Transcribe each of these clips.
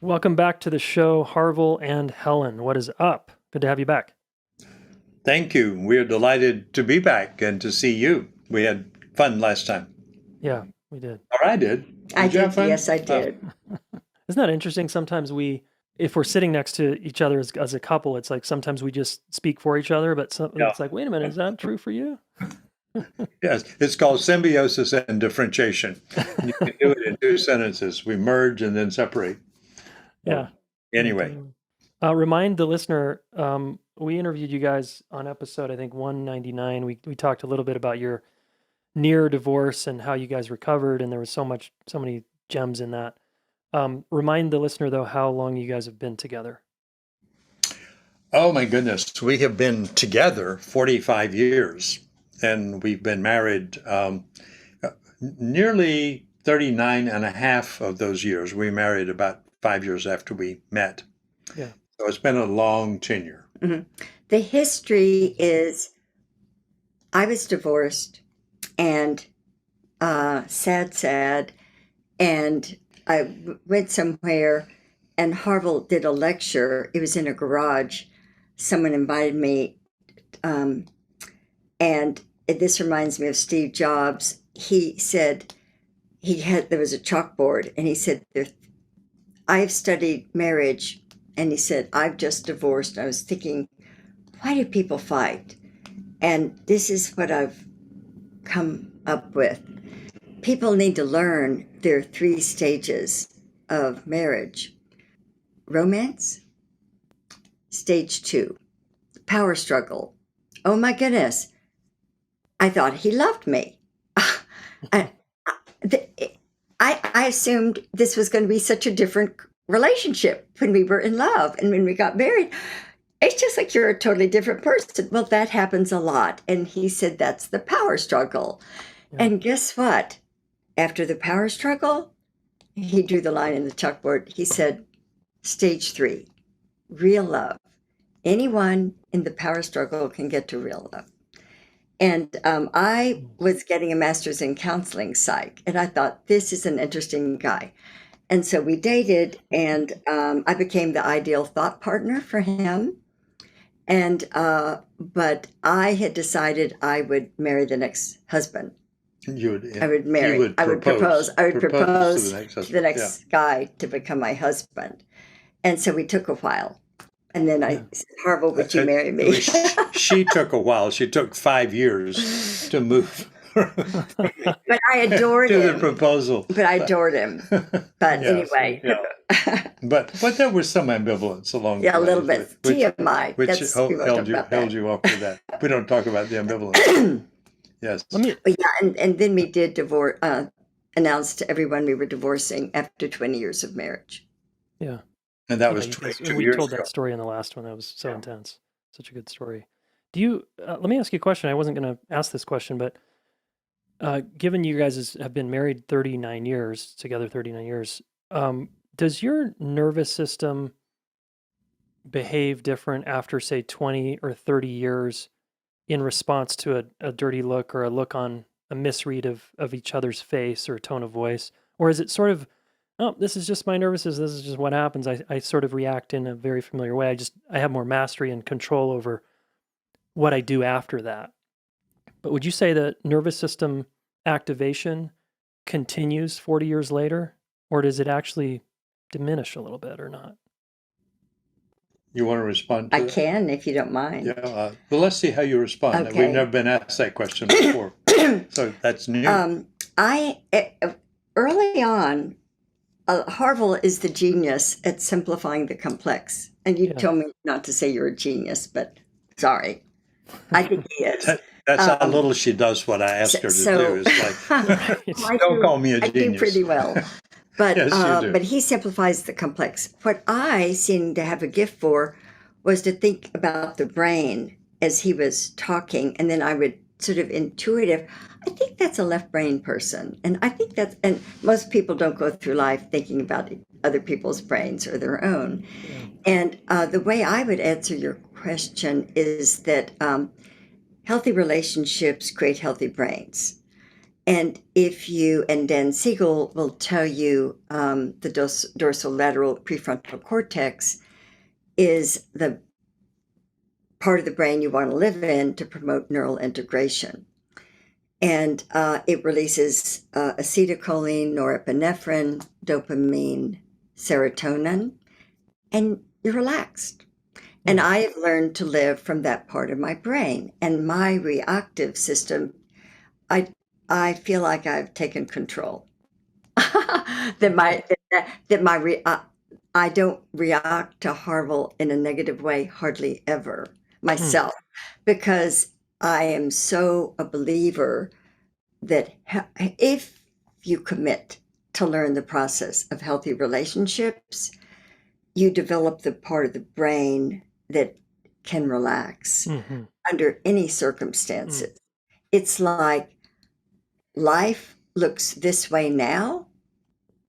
Welcome back to the show, Harville and Helen. What is up? Good to have you back. Thank you. We're delighted to be back and to see you. We had fun last time. Yeah, we did. Or I did. I you have did. fun? Yes, I did. Isn't that interesting? Sometimes if we're sitting next to each other as a couple, it's like sometimes we just speak for each other, but Yeah. it's like, wait a minute, is that true for you? Yes, it's called symbiosis and differentiation. You can do it in two sentences. We merge and then separate. Yeah. Anyway, Remind the listener, we interviewed you guys on episode, I think, 199. We talked a little bit about your near divorce and how you guys recovered, and there was so many gems in that. Remind the listener, though, how long you guys have been together. oh my goodness, we have been together 45 years, and we've been married nearly 39 and a half of those years. We married about 5 years after we met. Yeah. So it's been a long tenure. Mhm. The history is I was divorced and sad. And I went somewhere and Harville did a lecture. It was in a garage. Someone invited me. And this reminds me of Steve Jobs. He said there was a chalkboard and he said, I've studied marriage. And he said, I've just divorced. I was thinking, why do people fight? And this is what I've come up with. People need to learn there are 3 stages of marriage. Romance, stage 2, power struggle. Oh my goodness. I thought he loved me. I assumed this was going to be such a different relationship when we were in love, and when we got married, it's just like you're a totally different person. Well, that happens a lot. And he said that's the power struggle. Yeah. And guess what? After the power struggle, he drew the line in the chalkboard. He said, stage 3, real love. Anyone in the power struggle can get to real love. And I was getting a master's in counseling psych, and I thought, this is an interesting guy. And so we dated, and I became the ideal thought partner for him. And but I had decided I would marry the next husband. You would. I would marry. You would I would propose. I would propose to the next husband. guy to become my husband. And so we took a while. And then I said, Harville, would you marry me? She took a while. She took 5 years to move. But I adored to him. the proposal. But I adored him. But Yes, anyway. yeah. But there was some ambivalence along Yeah, the a way, little bit. TMI. which That's, we won't talk held about you up with that. We don't talk about the ambivalence. Yes. But yeah, and then we did divorce. Announce to everyone we were divorcing after 20 years of marriage. Yeah. And that was you 22 we years told ago. that story in the last one. That was so intense. Such a good story. Do you, let me ask you a question. I wasn't going to ask this question, but given you guys have been married 39 years, together 39 years, does your nervous system behave different after, say, 20 or 30 years in response to a dirty look or a look on a misread of each other's face or a tone of voice? Or is it sort of, oh, this is just my nervous system, this is just what happens. I sort of react in a very familiar way. I have more mastery and control over what I do after that. But would you say that nervous system activation continues 40 years later, or does it actually diminish a little bit or not? You want to respond to I that? can, if you don't mind. Yeah. Well, let's see how you respond. Okay. We've never been asked that question before. So that's new. Early on, Harville is the genius at simplifying the complex. And you told me not to say you're a genius, but sorry. I think he is. That's how little she does what I ask her to do. It's like, don't call me a genius. I do pretty well. But, Yes, you do. But he simplifies the complex. What I seemed to have a gift for was to think about the brain as he was talking, and then I would sort of intuitive. I think that's a left brain person. And I think and most people don't go through life thinking about other people's brains or their own. Yeah. And the way I would answer your question is that healthy relationships create healthy brains. And and Dan Siegel will tell you the dorsolateral prefrontal cortex is the part of the brain you want to live in to promote neural integration. And it releases acetylcholine, norepinephrine, dopamine, serotonin, and you're relaxed. And I have learned to live from that part of my brain. And my reactive system, I feel like I've taken control. I don't react to Harville in a negative way hardly ever myself, because I am so a believer that if you commit to learn the process of healthy relationships, you develop the part of the brain that can relax under any circumstances. It's like life looks this way now.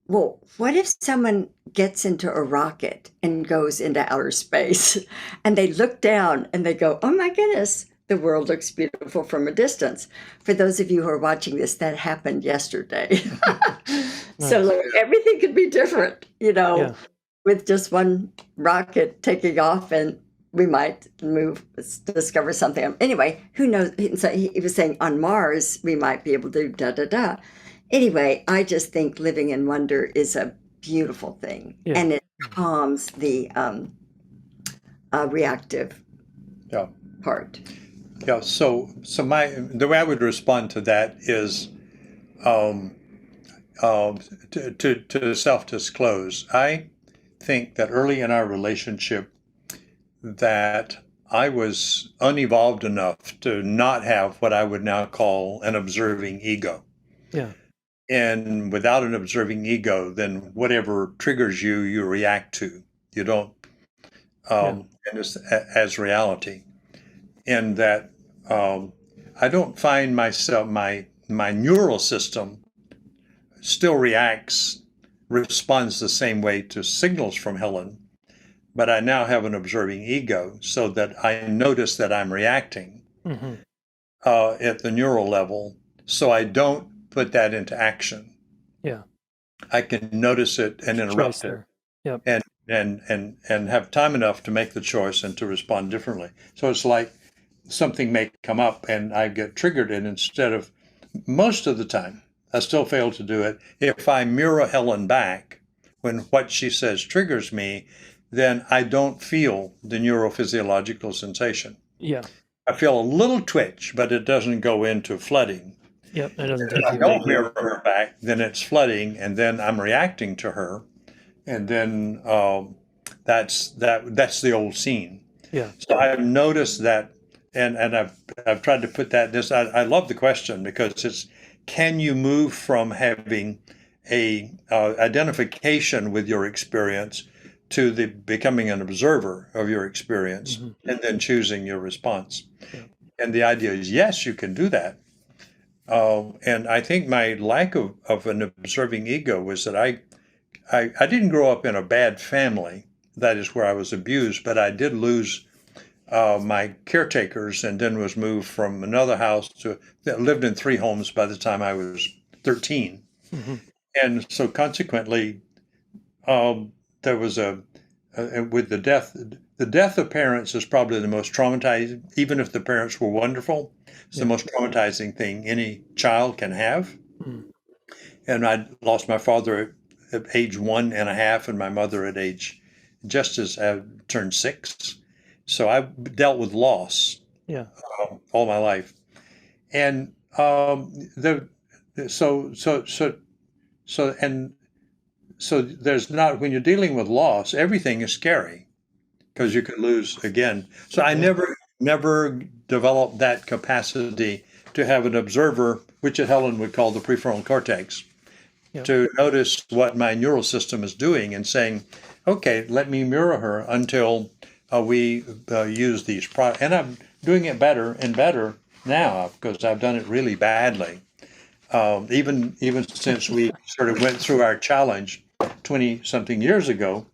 Well, what if someone gets into a rocket and goes into outer space and they look down and they go, oh my goodness, the world looks beautiful from a distance. For those of you who are watching this, that happened yesterday. So like, everything could be different, with just one rocket taking off, and we might discover something. Anyway, who knows? So he was saying on Mars, we might be able to da-da-da. Anyway, I just think living in wonder is a beautiful thing, and it calms the reactive part. Yeah. So the way I would respond to that is to self-disclose. I think that early in our relationship that I was unevolved enough to not have what I would now call an observing ego. Yeah. And without an observing ego, then whatever triggers you, you react to. You don't, and as reality. And that I don't find myself, my neural system still responds the same way to signals from Helen, but I now have an observing ego so that I notice that I'm reacting at the neural level, so I don't put that into action. Yeah. I can notice it and interrupt it. Yep. And have time enough to make the choice and to respond differently. So it's like something may come up and I get triggered, and instead of, most of the time, I still fail to do it. If I mirror Helen back when what she says triggers me, then I don't feel the neurophysiological sensation. Yeah. I feel a little twitch, but it doesn't go into flooding. Yep, it doesn't If I don't mirror her back, then it's flooding, and then I'm reacting to her, and then that's the old scene. Yeah. So I've noticed that, and I've tried to put that. I love the question, because it's, can you move from having a identification with your experience to the becoming an observer of your experience, and then choosing your response? Yeah. And the idea is, yes, you can do that. And I think my lack of an observing ego was that I didn't grow up in a bad family. That is where I was abused, but I did lose my caretakers, and then was moved from another house lived in 3 homes by the time I was 13. And so consequently, there was with the death of parents is probably the most traumatizing, even if the parents were wonderful. It's the most traumatizing thing any child can have. And I lost my father at age 1.5, and my mother at age just as I turned 6. So I dealt with loss all my life. And so there's not, when you're dealing with loss, everything is scary, because you could lose again. So I never developed that capacity to have an observer, which Helen would call the prefrontal cortex, to notice what my neural system is doing and saying, okay, let me mirror her until we use these products. And I'm doing it better and better now, because I've done it really badly. Even since we sort of went through our challenge 20-something years ago,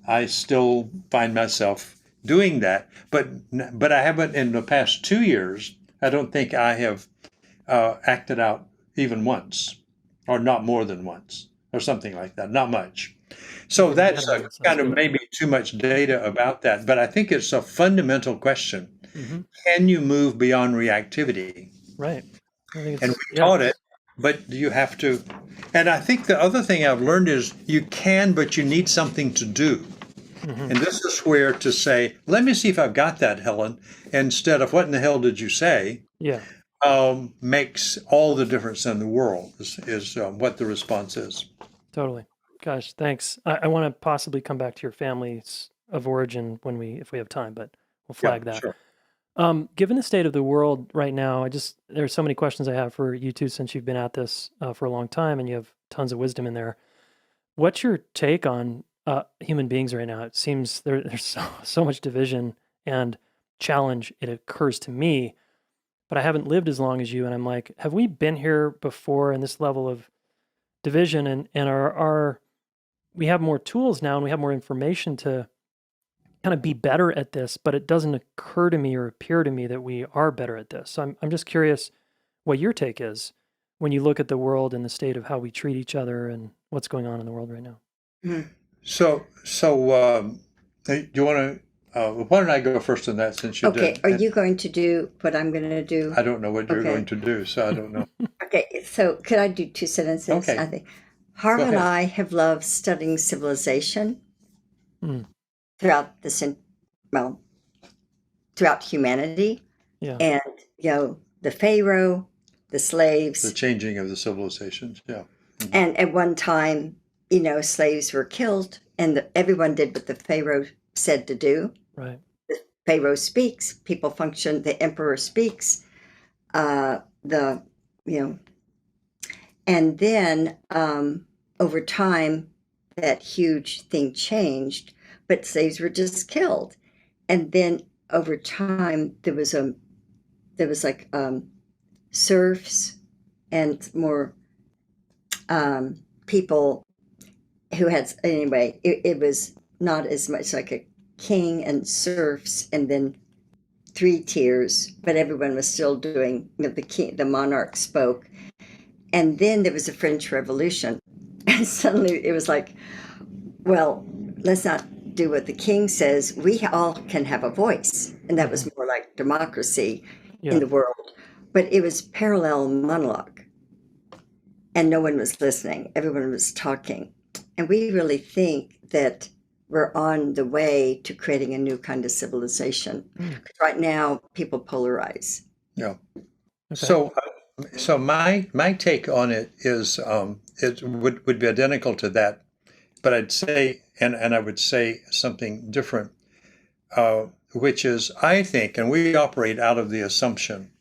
I still find myself doing that. But I haven't, in the past 2 years, I don't think I have acted out even once, or not more than once, or something like that, not much. So that's kind of maybe too much data about that, but I think it's a fundamental question. Mm-hmm. Can you move beyond reactivity? Right. I think And it's, we taught it, but you have to. And I think the other thing I've learned is you can, but you need something to do. Mm-hmm. And this is where to say, let me see if I've got that, Helen, instead of what in the hell did you say? Yeah. Makes all the difference in the world is what the response is. Totally. Gosh, thanks. I want to possibly come back to your families of origin if we have time, but we'll flag that. Sure. Given the state of the world right now, there's so many questions I have for you two since you've been at this for a long time and you have tons of wisdom in there. What's your take on human beings right now? It seems there's so much division and challenge. It occurs to me, but I haven't lived as long as you, and I'm like, have we been here before in this level of division? And we have more tools now and we have more information to kind of be better at this, but it doesn't occur to me or appear to me that we are better at this. So I'm just curious what your take is when you look at the world and the state of how we treat each other and what's going on in the world right now. Mm. So do you want to? Why don't I go first on that since you did? Okay, are you going to do what I'm going to do? I don't know what you're going to do, so I don't know. Okay, so could I do 2 sentences? Okay. I think Harville and ahead. I have loved studying civilization Mm. throughout throughout humanity, Yeah. and the Pharaoh, the slaves, The changing of the civilizations, yeah. and at one time, slaves were killed, and everyone did what the Pharaoh said to do. Right. The Pharaoh speaks, people function. The emperor speaks. And then over time, that huge thing changed, but slaves were just killed. And then over time, there was like serfs and more people who had, anyway, it was not as much like a king and serfs and then 3 tiers, but everyone was still doing, the monarch spoke. And then there was the French Revolution. And suddenly it was like, well, let's not do what the king says. We all can have a voice. And that was more like democracy in the world. But it was parallel monologue. And no one was listening. Everyone was talking. And we really think that we're on the way to creating a new kind of civilization. Right now, people polarize. Yeah. Okay. So my take on it is it would be identical to that, but I'd say and I would say something different, which is I think, and we operate out of the assumption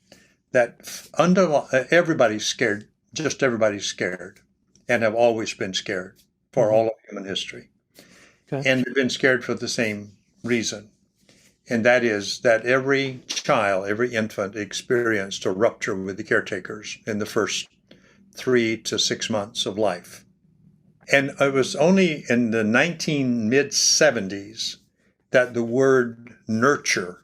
that everybody's scared, just everybody's scared, and have always been scared for all of human history, and they've been scared for the same reason. And that is that every child, every infant experienced a rupture with the caretakers in the first 3 to 6 months of life. And it was only in the mid-70s that the word nurture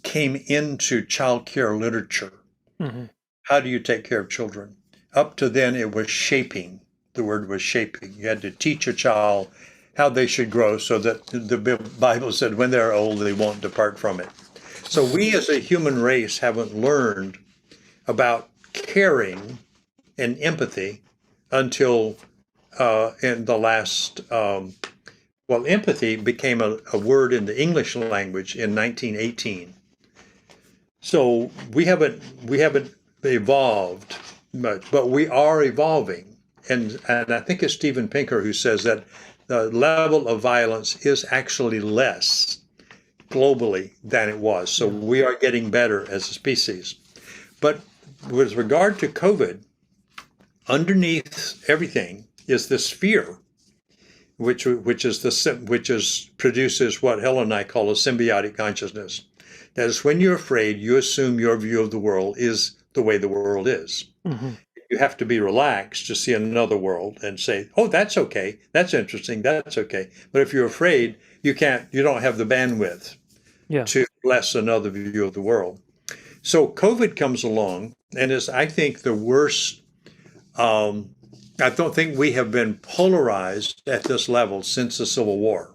came into child care literature. Mm-hmm. How do you take care of children? Up to then, it was shaping. The word was shaping. You had to teach a child how they should grow so that the Bible said when they're old, they won't depart from it. So we as a human race haven't learned about caring and empathy until in the last, empathy became a word in the English language in 1918. So we haven't evolved much, but we are evolving. And I think it's Steven Pinker who says that the level of violence is actually less globally than it was. So we are getting better as a species. But with regard to COVID, underneath everything is this fear, which produces what Helen and I call a symbiotic consciousness. That is, when you're afraid, you assume your view of the world is the way the world is. Mm-hmm. You have to be relaxed to see another world and say, oh, that's okay. That's interesting. That's okay. But if you're afraid, you don't have the bandwidth to bless another view of the world. So COVID comes along and it's, I think, the worst. I don't think we have been polarized at this level since the Civil War.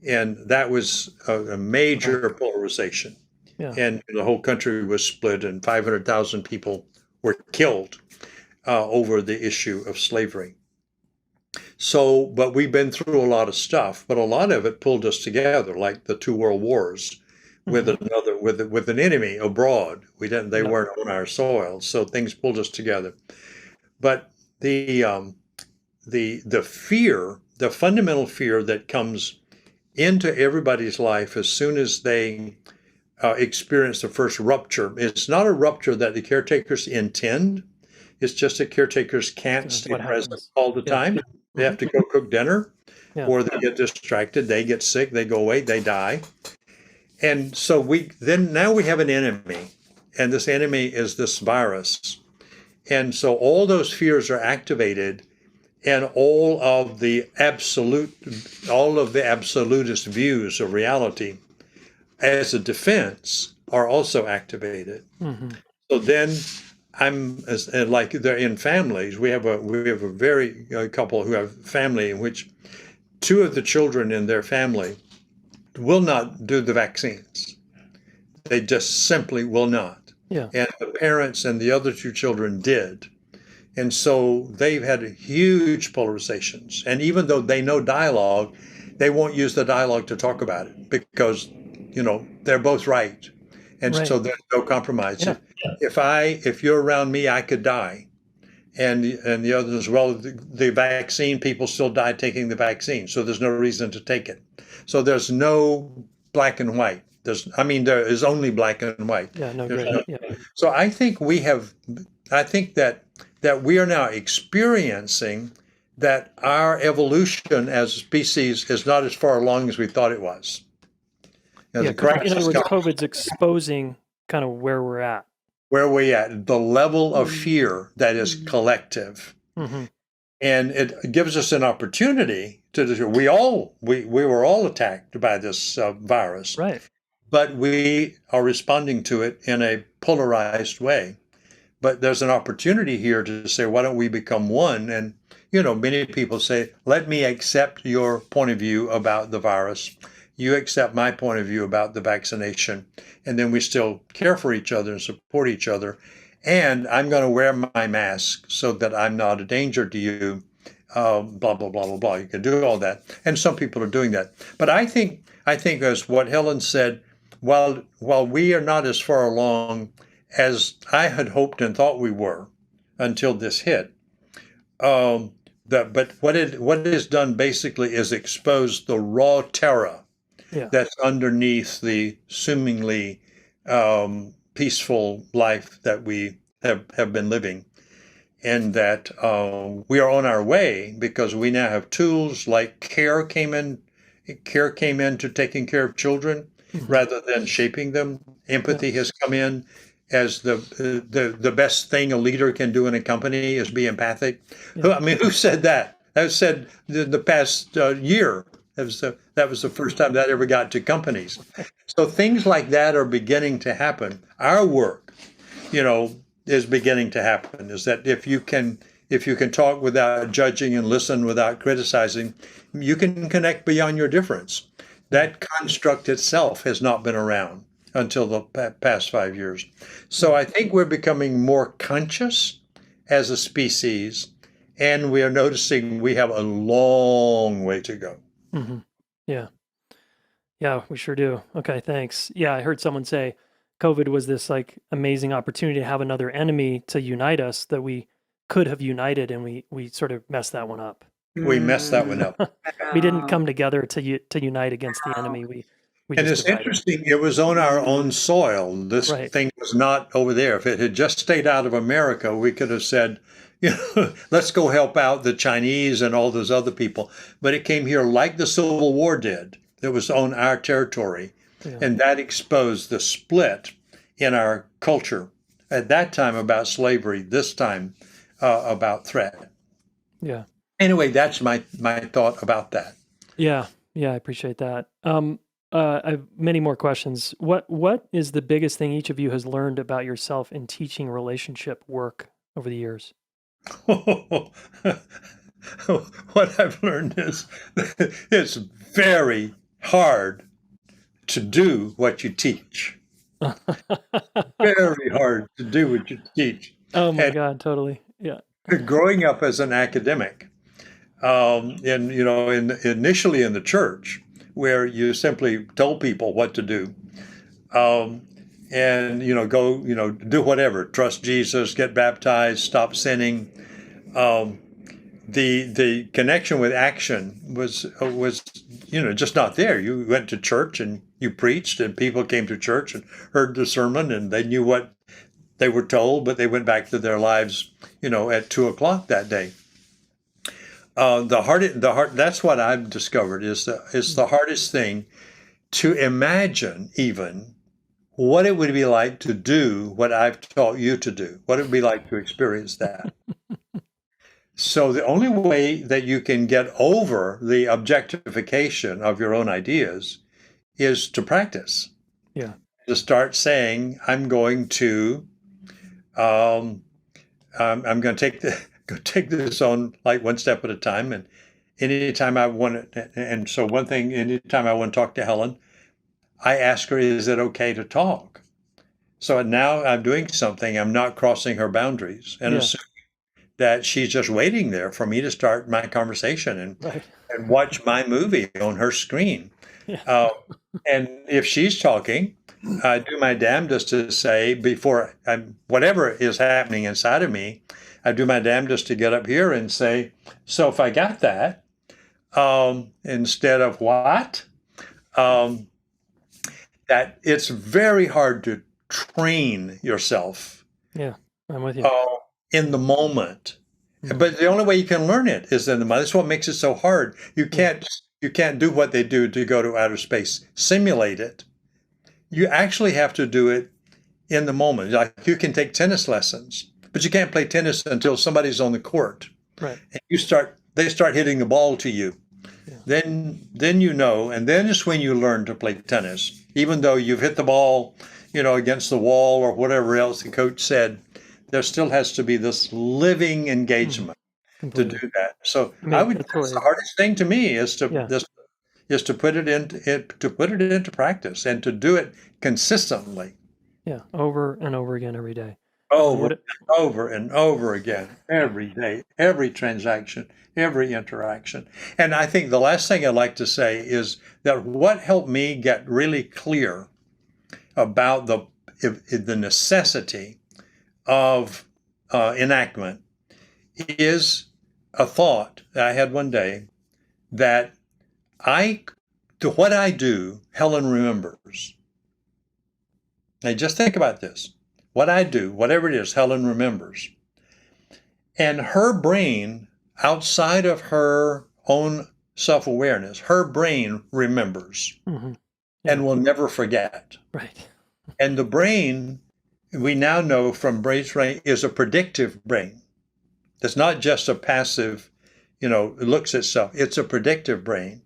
And that was a major polarization. Yeah. And the whole country was split, and 500,000 people were killed over the issue of slavery. So, but we've been through a lot of stuff, but a lot of it pulled us together, like the two world wars with another, with an enemy abroad. They weren't on our soil, so things pulled us together. But the fear, the fundamental fear that comes into everybody's life as soon as they experience the first rupture, it's not a rupture that the caretakers intend. It's just that caretakers can't stay present all the time. They have to go cook dinner, or they get distracted, they get sick, they go away, they die. And so now we have an enemy, and this enemy is this virus. And so all those fears are activated, and all of the absolutist views of reality as a defense are also activated. So then like they're in families. We have a very couple who have family in which two of the children in their family will not do the vaccines. They just simply will not. Yeah. And the parents and the other two children did. And so they've had huge polarizations. And even though they know dialogue, they won't use the dialogue to talk about it because, they're both right. And so there's no compromise. Yeah. If you're around me, I could die. And the others, well, the vaccine, people still die taking the vaccine. So there's no reason to take it. So there's no black and white. There is only black and white. Yeah, no gray. Yeah. So I think that we are now experiencing that our evolution as a species is not as far along as we thought it was. In other words, COVID's exposing kind of where we're at. Where we at, the level of fear that is collective. And it gives us an opportunity we were all attacked by this virus. Right. But we are responding to it in a polarized way. But there's an opportunity here to say, why don't we become one? And, many people say, let me accept your point of view about the virus. You accept my point of view about the vaccination. And then we still care for each other and support each other. And I'm going to wear my mask so that I'm not a danger to you. Blah, blah, blah, blah, blah. You can do all that. And some people are doing that. But I think as what Helen said, while we are not as far along as I had hoped and thought we were until this hit, but what it has done basically is expose the raw terror that's underneath the seemingly peaceful life that we have been living. And that we are on our way because we now have tools like care came into taking care of children rather than shaping them. Empathy has come in as the best thing a leader can do in a company is be empathic. Who said that? That was said the past year. That was the first time that ever got to companies. So things like that are beginning to happen. Our work, is beginning to happen. Is that if you can talk without judging and listen without criticizing, you can connect beyond your difference. That construct itself has not been around until the past 5 years. So I think we're becoming more conscious as a species, and we are noticing we have a long way to go. Yeah, we sure do. Okay, thanks. Yeah, I heard someone say COVID was this amazing opportunity to have another enemy to unite us that we could have united, and we sort of messed that one up. We messed that one up. We didn't come together to unite against the enemy. We and it's divided. Interesting. It was on our own soil. This thing was not over there. If it had just stayed out of America, we could have said, let's go help out the Chinese and all those other people. But it came here like the Civil War did. It was on our territory. And that exposed the split in our culture. At that time about slavery, this time about threat. Yeah. Anyway, that's my thought about that. Yeah, I appreciate that. I have many more questions. What is the biggest thing each of you has learned about yourself in teaching relationship work over the years? What I've learned is it's very hard to do what you teach. Very hard to do what you teach. Oh my And God, totally. Yeah. growing up as an academic, initially in the church, where you simply told people what to do, um, and go, do whatever, trust Jesus, get baptized, stop sinning. Um, the connection with action was just not there. You went to church and you preached, and people came to church and heard the sermon, and they knew what they were told, but they went back to their lives, at 2 o'clock that day. That's what I've discovered is the hardest thing to imagine even what it would be like to do what I've taught you to do, what it would be like to experience that. So the only way that you can get over the objectification of your own ideas is to practice. Yeah. To start saying, I'm going to take this on like one step at a time. And anytime I want to, and so one thing, anytime I want to talk to Helen, I ask her, is it okay to talk? So now I'm doing something, I'm not crossing her boundaries, and Yeah. assuming that she's just waiting there for me to start my conversation Right. and watch my movie on her screen. Yeah. And if she's talking, I do my damnedest to say before whatever is happening inside of me, I do my damnedest to get up here and say, so if I got that, instead of what, that it's very hard to train yourself Yeah. I'm with you. in the moment. But the only way you can learn it is in the moment. That's what makes it so hard. You can't do what they do to go to outer space, simulate it. You actually have to do it in the moment. Like you can take tennis lessons, but you can't play tennis until somebody's on the court. Right. And they start hitting the ball to you. Yeah. Then and then is when you learn to play tennis. Even though you've hit the ball, against the wall or whatever else the coach said, there still has to be this living engagement to do that. So that's the hardest thing to me is to put it into practice and to do it consistently. Yeah, over and over again every day. Over and over again every day, every transaction, every interaction. And I think the last thing I'd like to say is that what helped me get really clear about the necessity of enactment is a thought that I had one day that to what I do, Helen remembers. Now just think about this. What I do, whatever it is, Helen remembers. And her brain, outside of her own self-awareness, her brain remembers and will never forget. Right. And the brain, we now know from brain training, is a predictive brain. It's not just a passive, it looks at itself. It's a predictive brain.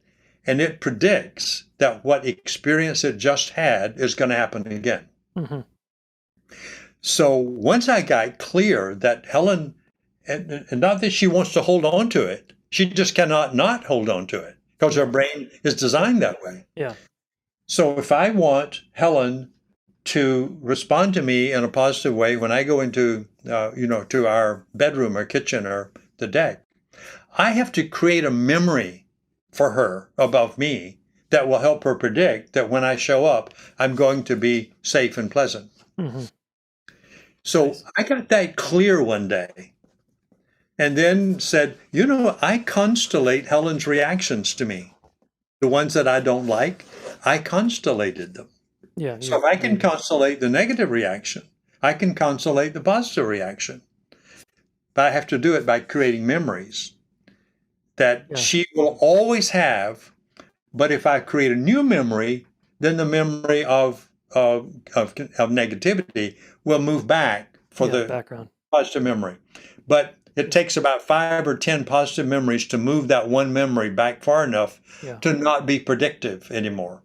And it predicts that what experience it just had is going to happen again. Mm-hmm. So once I got clear that Helen, and not that she wants to hold on to it, she just cannot not hold on to it because her brain is designed that way. Yeah. So if I want Helen to respond to me in a positive way when I go into, to our bedroom or kitchen or the deck, I have to create a memory for her about me that will help her predict that when I show up, I'm going to be safe and pleasant. Mm-hmm. So I got that clear one day and then said, I constellate Helen's reactions to me. The ones that I don't like, I constellated them. Yeah. So if I can constellate the negative reaction, I can constellate the positive reaction. But I have to do it by creating memories that she will always have. But if I create a new memory, then the memory of negativity will move back for the background positive memory. But it takes about 5 or 10 positive memories to move that one memory back far enough to not be predictive anymore.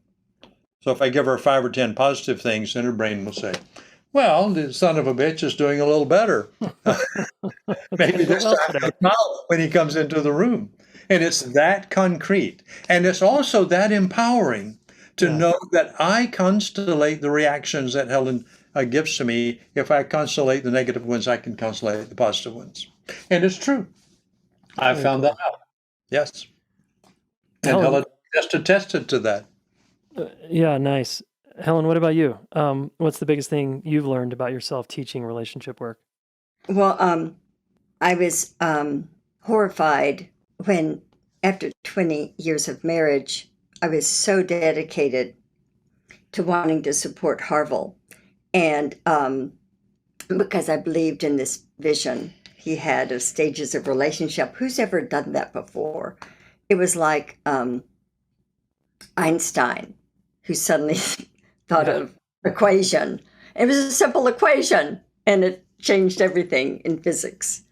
So if I give her 5 or 10 positive things, then her brain will say, well, the son of a bitch is doing a little better. Maybe this time when he comes into the room. And it's that concrete. And it's also that empowering to know that I constellate the reactions that Helen gives to me. If I constellate the negative ones, I can constellate the positive ones. And it's true. I found that out. Yes. And Helen just attested to that. Yeah, nice. Helen, what about you? What's the biggest thing you've learned about yourself teaching relationship work? Well, I was horrified when, after 20 years of marriage, I was so dedicated to wanting to support Harville. And because I believed in this vision he had of stages of relationship. Who's ever done that before? It was like Einstein, who suddenly thought of equation. It was a simple equation, and it changed everything in physics.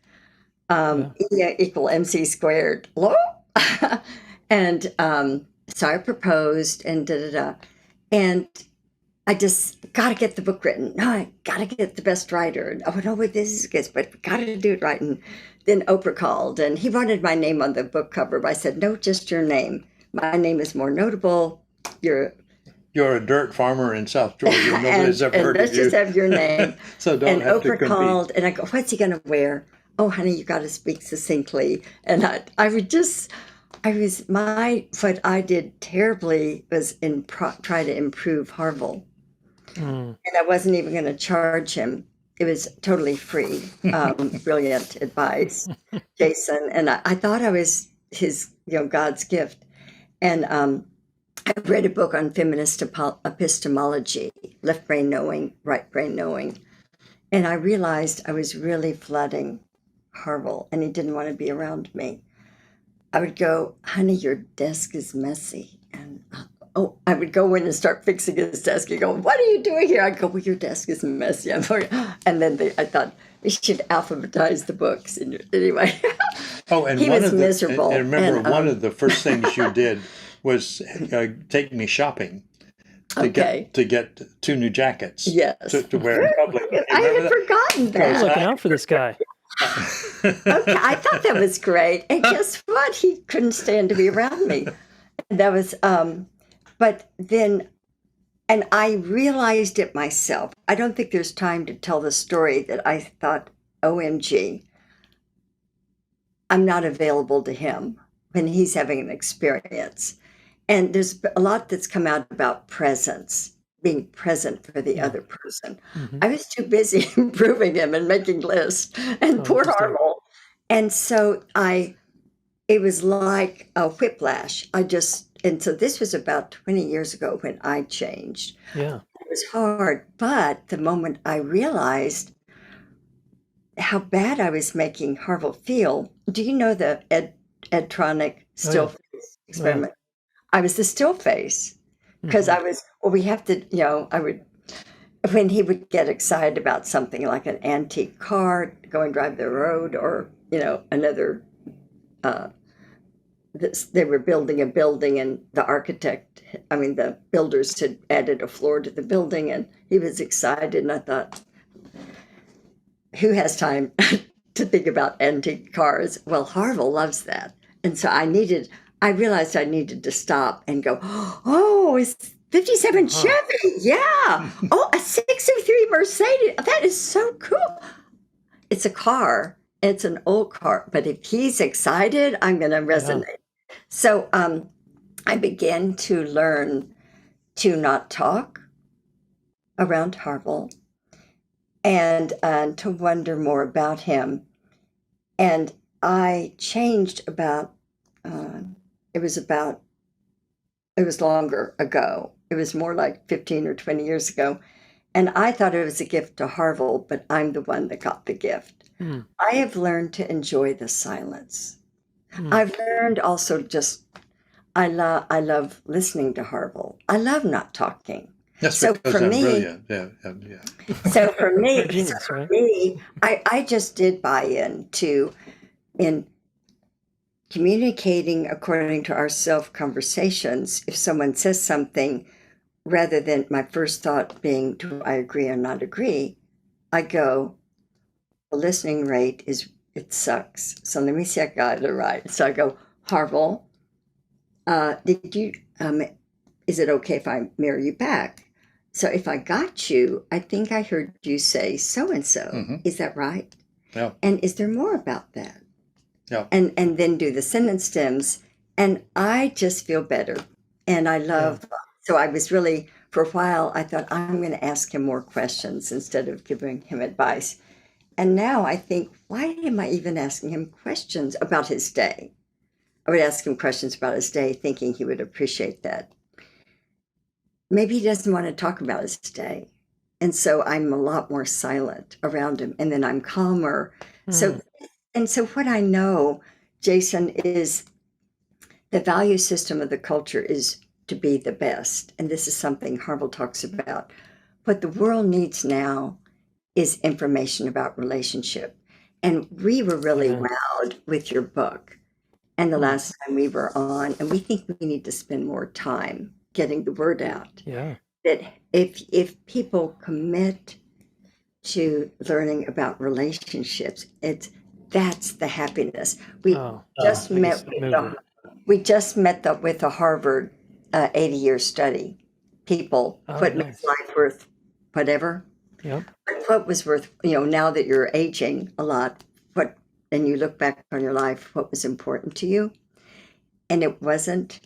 E equal mc squared. And so I proposed, and and I just got to get the book written. No, I got to get the best writer. And, oh, no, this is good, but got to do it right. And then Oprah called, and he wanted my name on the book cover. But I said, no, just your name. My name is more notable. You're a dirt farmer in South Georgia. Nobody's ever heard of you. Let's just have your name. So don't have to compete. And Oprah called, and I go, what's he going to wear? Oh, honey, you got to speak succinctly. And what I did terribly was try to improve Harville. And I wasn't even going to charge him. It was totally free. Brilliant advice, Jason. And I thought I was his, God's gift. And I read a book on feminist epistemology, left brain knowing, right brain knowing. And I realized I was really flooding Harville, and he didn't want to be around me. I would go, honey, your desk is messy. And I would go in and start fixing his desk. He'd go, what are you doing here? I'd go, well, your desk is messy. And then I thought, we should alphabetize the books. Anyway, and he was miserable. And remember, one of the first things you did was take me shopping to get 2 new jackets to wear in public. I had forgotten that. I was looking out for this guy. Okay, I thought that was great. And guess what? He couldn't stand to be around me. That was, but then, and I realized it myself. I don't think there's time to tell the story that I thought, OMG, I'm not available to him when he's having an experience. And there's a lot that's come out about presence, being present for the other person. Mm-hmm. I was too busy improving him and making lists, and poor Harville. And so it was like a whiplash. And so this was about 20 years ago when I changed. Yeah. It was hard, but the moment I realized how bad I was making Harville feel, do you know the Edtronic still face experiment? Yeah. I was the still face because I was, we have to, when he would get excited about something like an antique car, go and drive the road, or, another, they were building a building, and the builders had added a floor to the building, and he was excited. And I thought, who has time to think about antique cars? Well, Harville loves that. And so I realized I needed to stop and go, oh, it's 57 Chevy. Yeah. Oh, a 603 Mercedes. That is so cool. It's a car. It's an old car. But if he's excited, I'm going to resonate. Yeah. So I began to learn to not talk around Harville and to wonder more about him. And I changed about, it was longer ago. It was more like 15 or 20 years ago. And I thought it was a gift to Harville, but I'm the one that got the gift. I have learned to enjoy the silence. I've learned also I love listening to Harville. I love not talking. That's so because I'm brilliant. Yeah. So for me, genius, right? I just did buy in communicating according to our self-conversations. If someone says something, rather than my first thought being, do I agree or not agree? I go, the listening rate it sucks. So let me see if I got it right. So I go, Harville, is it okay if I mirror you back? So if I got you, I think I heard you say so and so. Mhm. Is that right? Yeah. And is there more about that? Yeah. And then do the sentence stems, and I just feel better. And I love. So I was really, for a while, I thought I'm going to ask him more questions instead of giving him advice. And now I think, why am I even asking him questions about his day? I would ask him questions about his day, thinking he would appreciate that. Maybe he doesn't want to talk about his day. And so I'm a lot more silent around him, and then I'm calmer. So, and so what I know, Jason, is the value system of the culture is to be the best. And this is something Harville talks about. What the world needs now is information about relationship. And we were really wowed with your book. And the last time we were on, and we think we need to spend more time getting the word out. Yeah. That if people commit to learning about relationships, that's the happiness. We just met with a Harvard 80-year study. People what makes life worth whatever. Yep. What was worth, now that you're aging a lot, and you look back on your life, what was important to you? And it wasn't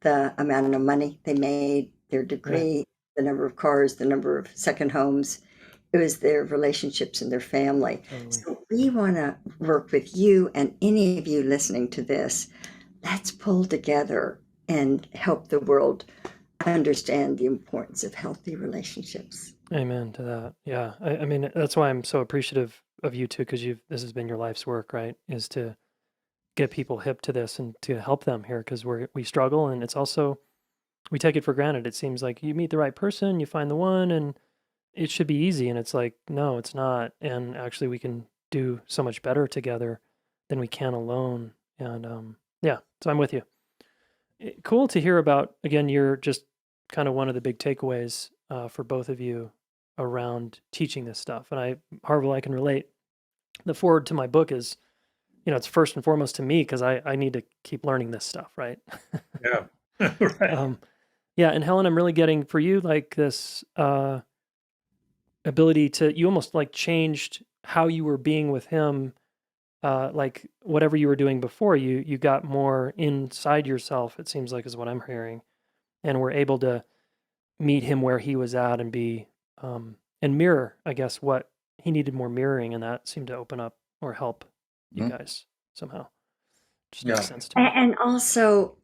the amount of money they made, their degree, the number of cars, the number of second homes. It was their relationships and their family. So we want to work with you and any of you listening to this. Let's pull together and help the world understand the importance of healthy relationships. Amen to that. Yeah. I mean, that's why I'm so appreciative of you too, because this has been your life's work, right? Is to get people hip to this and to help them here, because we struggle, and it's also, we take it for granted. It seems like you meet the right person, you find the one, and it should be easy. And it's like, no, it's not. And actually we can do so much better together than we can alone. And so I'm with you. Cool to hear about, again, you're just kind of one of the big takeaways for both of you around teaching this stuff. And Harville, I can relate. The forward to my book is, it's first and foremost to me, because I need to keep learning this stuff, right? Yeah. Right. And Helen, I'm really getting for you like this ability to, you almost like changed how you were being with him, like whatever you were doing before, you got more inside yourself, it seems like, is what I'm hearing, and were able to meet him where he was at and be and mirror, I guess, what he needed more mirroring, and that seemed to open up or help you guys somehow. Just makes sense to me. And also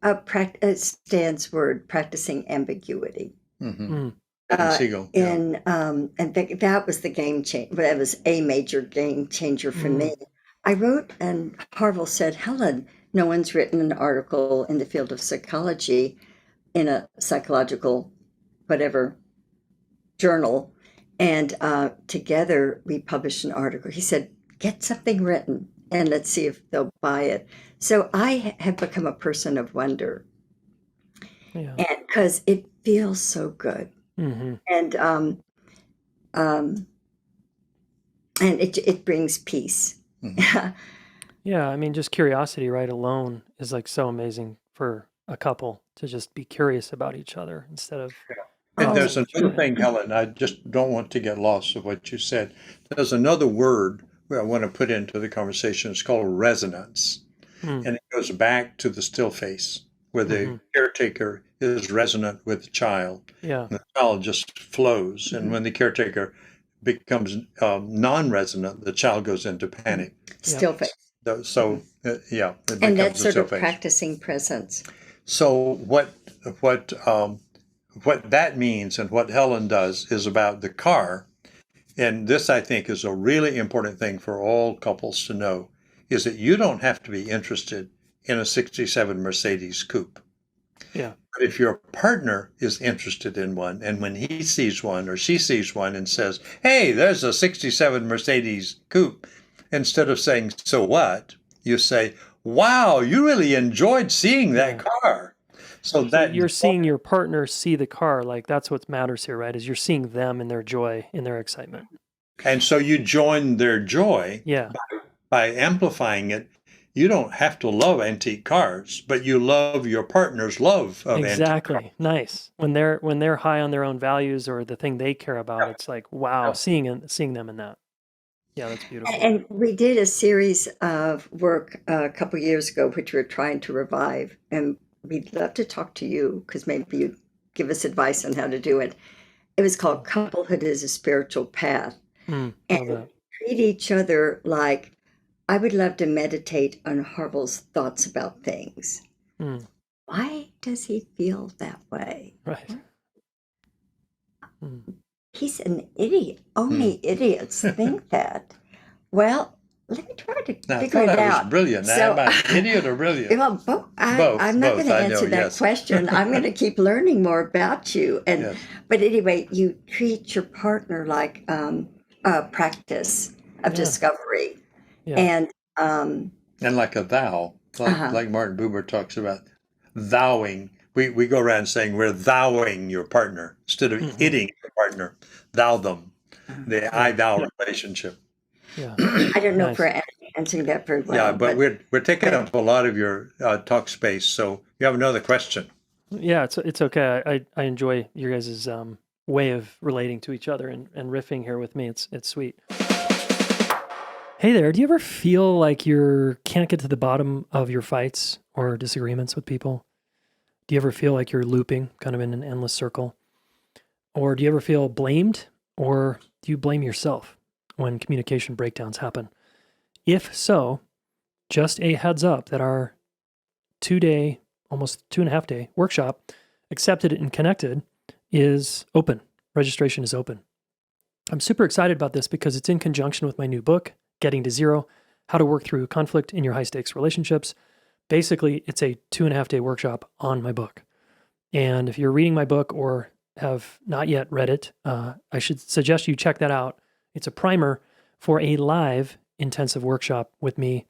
Stan's word, practicing ambiguity. Mm-hmm. And that was the game changer. That was a major game changer for me. I wrote, and Harville said, Helen, no one's written an article in the field of psychology in a psychological whatever journal, and together we published an article. He said, get something written and let's see if they'll buy it. So I have become a person of wonder, and because it feels so good. And it brings peace. Yeah, I mean, just curiosity, right, alone is like so amazing for a couple to just be curious about each other instead of. And there's another thing, Helen, I just don't want to get lost of what you said. There's another word I want to put into the conversation. It's called resonance. And it goes back to the still face, where the caretaker is resonant with the child. Yeah. And the child just flows. And when the caretaker becomes non-resonant, the child goes into panic. Still face. So, and that's sort of practicing presence. So what that means and what Helen does is about the car, and this I think is a really important thing for all couples to know, is that you don't have to be interested in a 67 Mercedes coupe. Yeah. But if your partner is interested in one, and when he sees one or she sees one and says, hey, there's a 67 Mercedes coupe, instead of saying, so what, you say, wow, you really enjoyed seeing that car. So So that you're seeing your partner see the car, like that's what matters here, right? Is you're seeing them in their joy, in their excitement. and so you join their joy Yeah, by amplifying it. You don't have to love antique cars, but you love your partner's love of antique cars. exactly. Nice. When they're high on their own values or the thing they care about, it's like, wow, seeing them in that. Yeah, that's beautiful. And we did a series of work a couple years ago, which we're trying to revive. And we'd love to talk to you because maybe you'd give us advice on how to do it. It was called Couplehood is a Spiritual Path. Love And that. treat each other like I would love to meditate on Harville's thoughts about things. Mm, Why does he feel that way? right. Mm. He's an idiot. Only idiots think that. Well, let me try to Now, I figure thought it I was out. brilliant. So- Am I an idiot or brilliant? Well, Both, I'm not going to I know, answer that yes. question. I'm going to keep learning more about you. And Yes. but anyway, you treat your partner like a practice of Yeah. discovery, Yeah. and And like a thou, like Martin Buber talks about, thouing. We go around saying we're thouing your partner instead of itting your partner. Thou them, the I-thou relationship. Yeah. I don't know if Nice. we're answering that very well. Yeah, but we're taking up a lot of your talk space. So you have another question. Yeah, it's okay. I enjoy your guys' way of relating to each other and riffing here with me. It's sweet. Hey there, do you ever feel like you can't get to the bottom of your fights or disagreements with people? Do you ever feel like you're looping kind of in an endless circle? Or do you ever feel blamed, or do you blame yourself when communication breakdowns happen? If so, just a heads up that our 2-day, almost 2.5-day workshop, Accepted and Connected, is open. Registration is open. I'm super excited about this because it's in conjunction with my new book, Getting to Zero, How to Work Through Conflict in Your High-Stakes Relationships. Basically, it's a 2.5-day workshop on my book. And if you're reading my book or have not yet read it, I should suggest you check that out. It's a primer for a live intensive workshop with me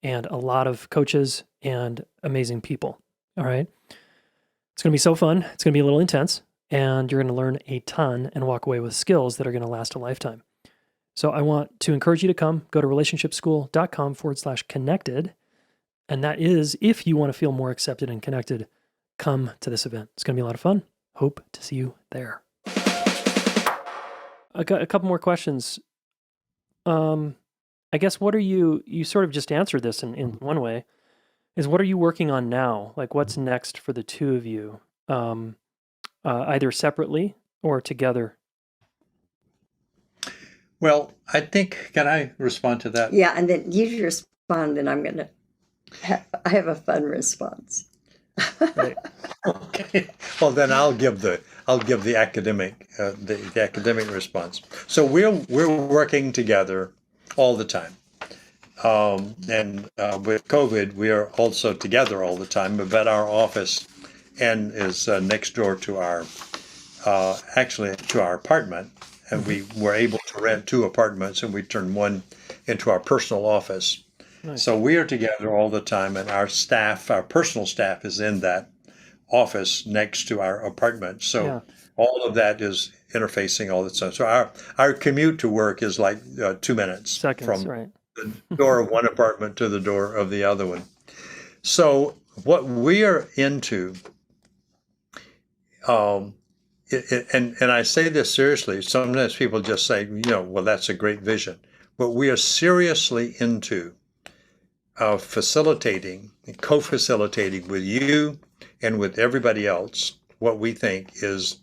and a lot of coaches and amazing people. All right. It's going to be so fun. It's going to be a little intense, and you're going to learn a ton and walk away with skills that are going to last a lifetime. So I want to encourage you to come. Go to relationshipschool.com/connected. And that is, if you want to feel more accepted and connected, come to this event. It's going to be a lot of fun. Hope to see you there. I got a couple more questions. I guess what are you sort of just answered this in one way, is what are you working on now? Like what's next for the two of you, either separately or together? Well, I think, can I respond to that? yeah, and then you respond, and I'm going to. I have a fun response. Right. Okay. Well, then I'll give the academic the academic response. So we're working together all the time, and with COVID, we are also together all the time. But our office is next door to our actually to our apartment, and we were able to rent 2 apartments, and we turned one into our personal office. Nice. So we are together all the time, and our staff, our personal staff, is in that office next to our apartment. So Yeah. all of that is interfacing all the time. So our commute to work is like 2 minutes Seconds, from right. the door of one apartment to the door of the other one. So what we are into, and I say this seriously, sometimes people just say, well, that's a great vision. What we are seriously into facilitating and co-facilitating with you and with everybody else what we think is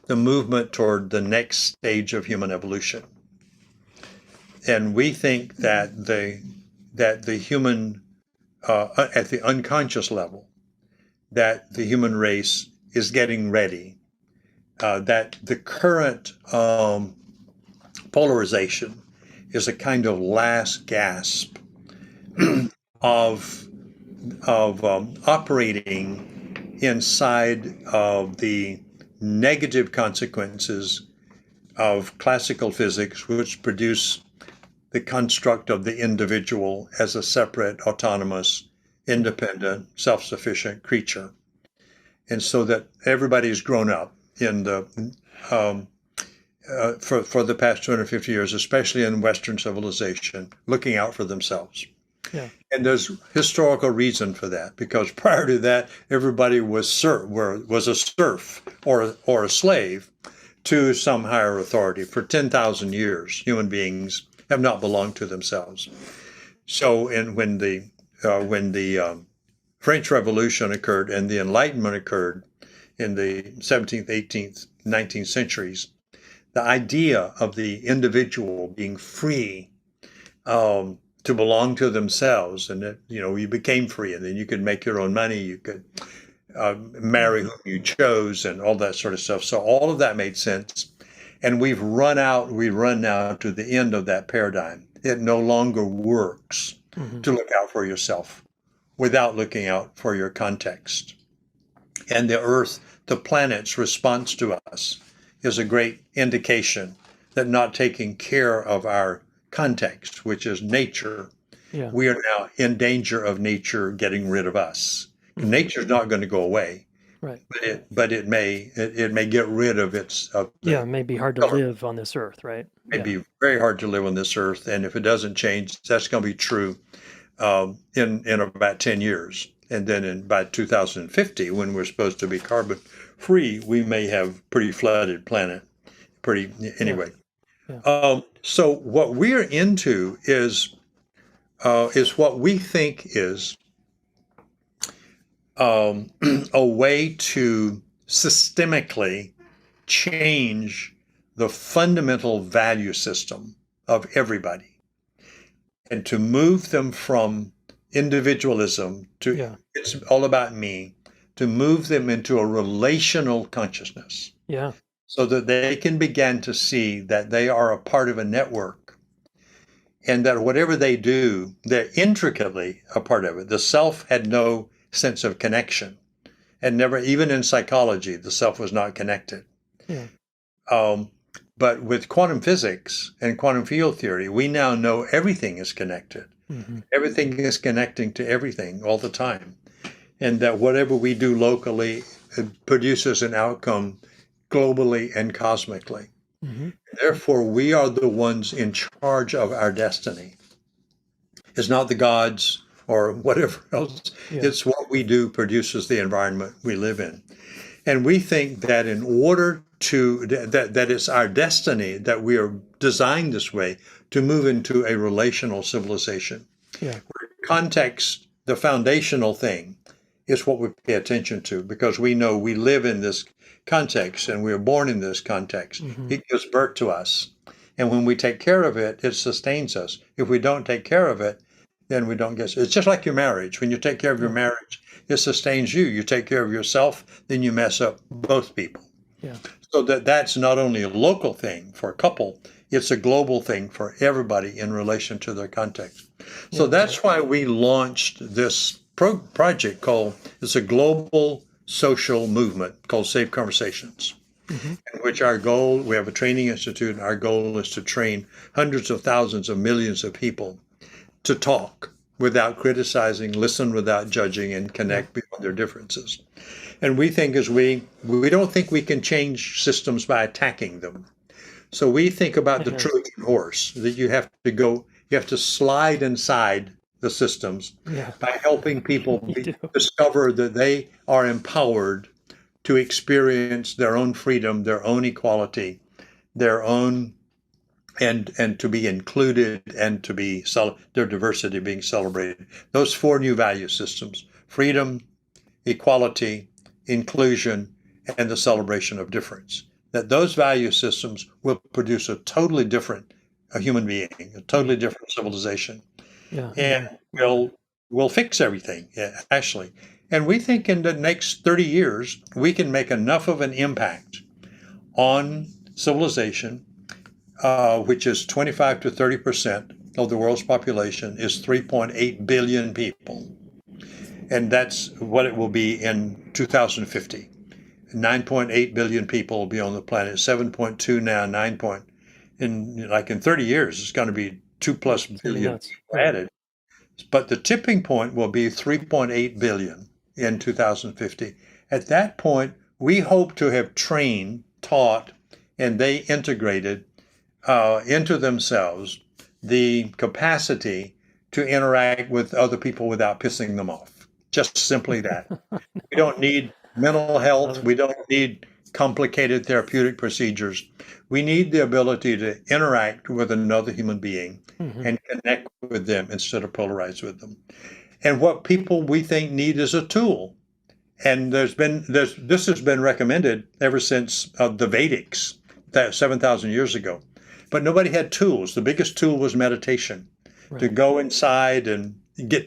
the movement toward the next stage of human evolution. And we think that the human at the unconscious level, that the human race is getting ready, that the current polarization is a kind of last gasp of operating inside of the negative consequences of classical physics, which produce the construct of the individual as a separate, autonomous, independent, self-sufficient creature. and so that everybody's grown up in the for the past 250 years, especially in Western civilization, looking out for themselves. Yeah. And there's historical reason for that, because prior to that, everybody was a serf or a slave to some higher authority. For 10,000 years, human beings have not belonged to themselves. So, when the French Revolution occurred and the Enlightenment occurred in the 17th, 18th, 19th centuries, the idea of the individual being free to belong to themselves, and that you became free, and then you could make your own money, you could marry whom you chose, and all that sort of stuff. So all of that made sense, and we run now to the end of that paradigm. It no longer works to look out for yourself without looking out for your context. And the Earth, the planet's response to us, is a great indication that not taking care of our context, which is nature, we are now in danger of nature getting rid of us. Nature's not going to go away, right? But it may get rid of its. It may be hard to live on this earth, right? It may be very hard to live on this earth, and if it doesn't change, that's going to be true in about 10 years. And then by 2050, when we're supposed to be carbon free, we may have pretty flooded planet. Anyway. Yeah. So what we're into is what we think is a way to systemically change the fundamental value system of everybody, and to move them from individualism to it's all about me, to move them into a relational consciousness. Yeah. So that they can begin to see that they are a part of a network, and that whatever they do, they're intricately a part of it. The self had no sense of connection, and never, even in psychology, the self was not connected. Yeah. But with quantum physics and quantum field theory, we now know everything is connected. Everything is connecting to everything all the time, and that whatever we do locally, it produces an outcome globally and cosmically. Therefore, we are the ones in charge of our destiny. It's not the gods or whatever else. It's what we do produces the environment we live in. And we think that in order to, that it's our destiny, that we are designed this way to move into a relational civilization. Where context, the foundational thing, is what we pay attention to, because we know we live in this context and we are born in this context. It gives birth to us. And when we take care of it, it sustains us. If we don't take care of it, then we don't get. It's just like your marriage. When you take care of your marriage, it sustains you. You take care of yourself, then you mess up both people. So that's not only a local thing for a couple, it's a global thing for everybody in relation to their context. So that's why we launched this project called, it's a global social movement called Safe Conversations, in which our goal, we have a training institute, and our goal is to train hundreds of thousands of millions of people to talk without criticizing, listen without judging, and connect beyond their differences. And we think we don't think we can change systems by attacking them. So we think about the Trojan horse, that you have to slide inside the systems by helping people discover that they are empowered to experience their own freedom, their own equality, their own, and to be included, and to be their diversity being celebrated. Those four new value systems: freedom, equality, inclusion, and the celebration of difference. That those value systems will produce a totally different human being, a totally different civilization. And we'll fix everything, actually. And we think in the next 30 years, we can make enough of an impact on civilization, which is 25 to 30% of the world's population, is 3.8 billion people. And that's what it will be in 2050. 9.8 billion people will be on the planet, 7.2 now, 9 point. In 30 years, it's going to be 2+ billion added. But the tipping point will be 3.8 billion in 2050. At that point, we hope to have trained, taught, and they integrated into themselves the capacity to interact with other people without pissing them off. Just simply that. We don't need mental health. We don't need complicated therapeutic procedures. We need the ability to interact with another human being and connect with them instead of polarize with them. And what people we think need is a tool. And this has been recommended ever since the Vedics, 7,000 years ago. But nobody had tools. The biggest tool was meditation, to go inside and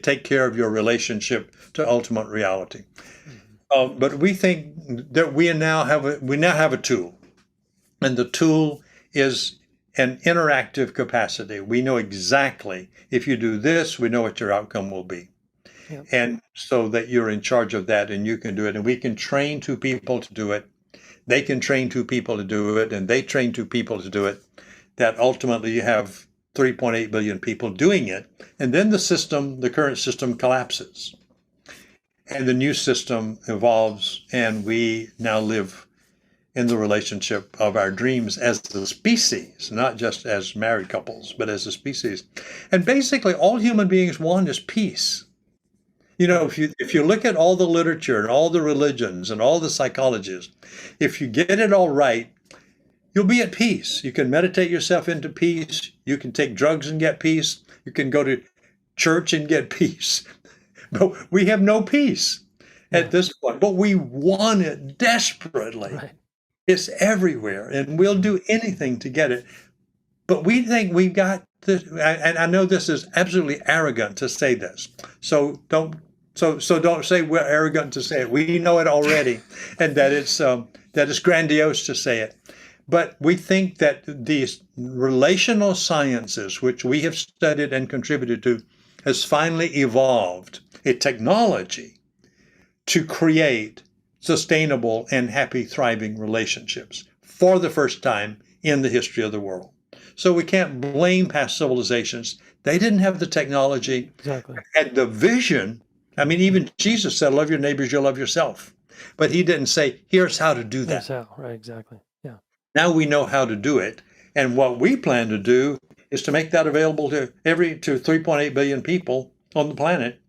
take care of your relationship to ultimate reality. But we think that we now have a tool, and the tool is an interactive capacity. We know exactly, if you do this, we know what your outcome will be. Yep. And so that you're in charge of that and you can do it. And we can train two people to do it. They can train two people to do it, and they train two people to do it. That ultimately you have 3.8 billion people doing it. And then the current system collapses. And the new system evolves, and we now live in the relationship of our dreams as a species, not just as married couples, but as a species. And basically, all human beings want is peace. You know, if you look at all the literature and all the religions and all the psychologists, if you get it all right, you'll be at peace. You can meditate yourself into peace. You can take drugs and get peace. You can go to church and get peace. But we have no peace at this point. But we want it desperately. Right. It's everywhere, and we'll do anything to get it. But we think we've got this, and I know this is absolutely arrogant to say this. So don't say we're arrogant to say it. We know it already, and that it's grandiose to say it. But we think that these relational sciences, which we have studied and contributed to, has finally evolved a technology to create sustainable and happy, thriving relationships for the first time in the history of the world. So we can't blame past civilizations. They didn't have the technology and the vision. I mean, even Jesus said, love your neighbors, you'll love yourself. But he didn't say, here's how to do that. Here's how, right, exactly. Yeah. Now we know how to do it. And what we plan to do is to make that available to 3.8 billion people on the planet.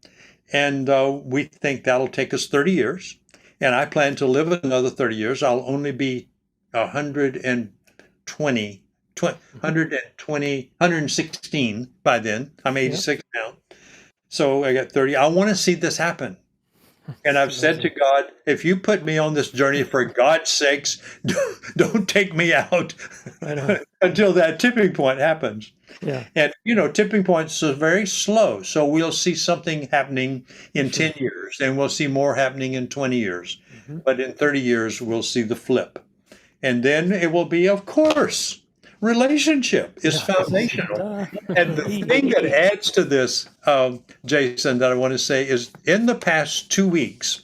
And we think that'll take us 30 years. And I plan to live another 30 years. I'll only be 116 by then. I'm 86 now. So I got 30. I want to see this happen. And I've said to God, if you put me on this journey, for God's sakes, don't take me out until that tipping point happens. Yeah. And, tipping points are very slow. So we'll see something happening in 10 years, and we'll see more happening in 20 years. Mm-hmm. But in 30 years, we'll see the flip. And then it will be, of course, relationship is foundational. And the thing that adds to this, Jason, that I want to say is in the past 2 weeks,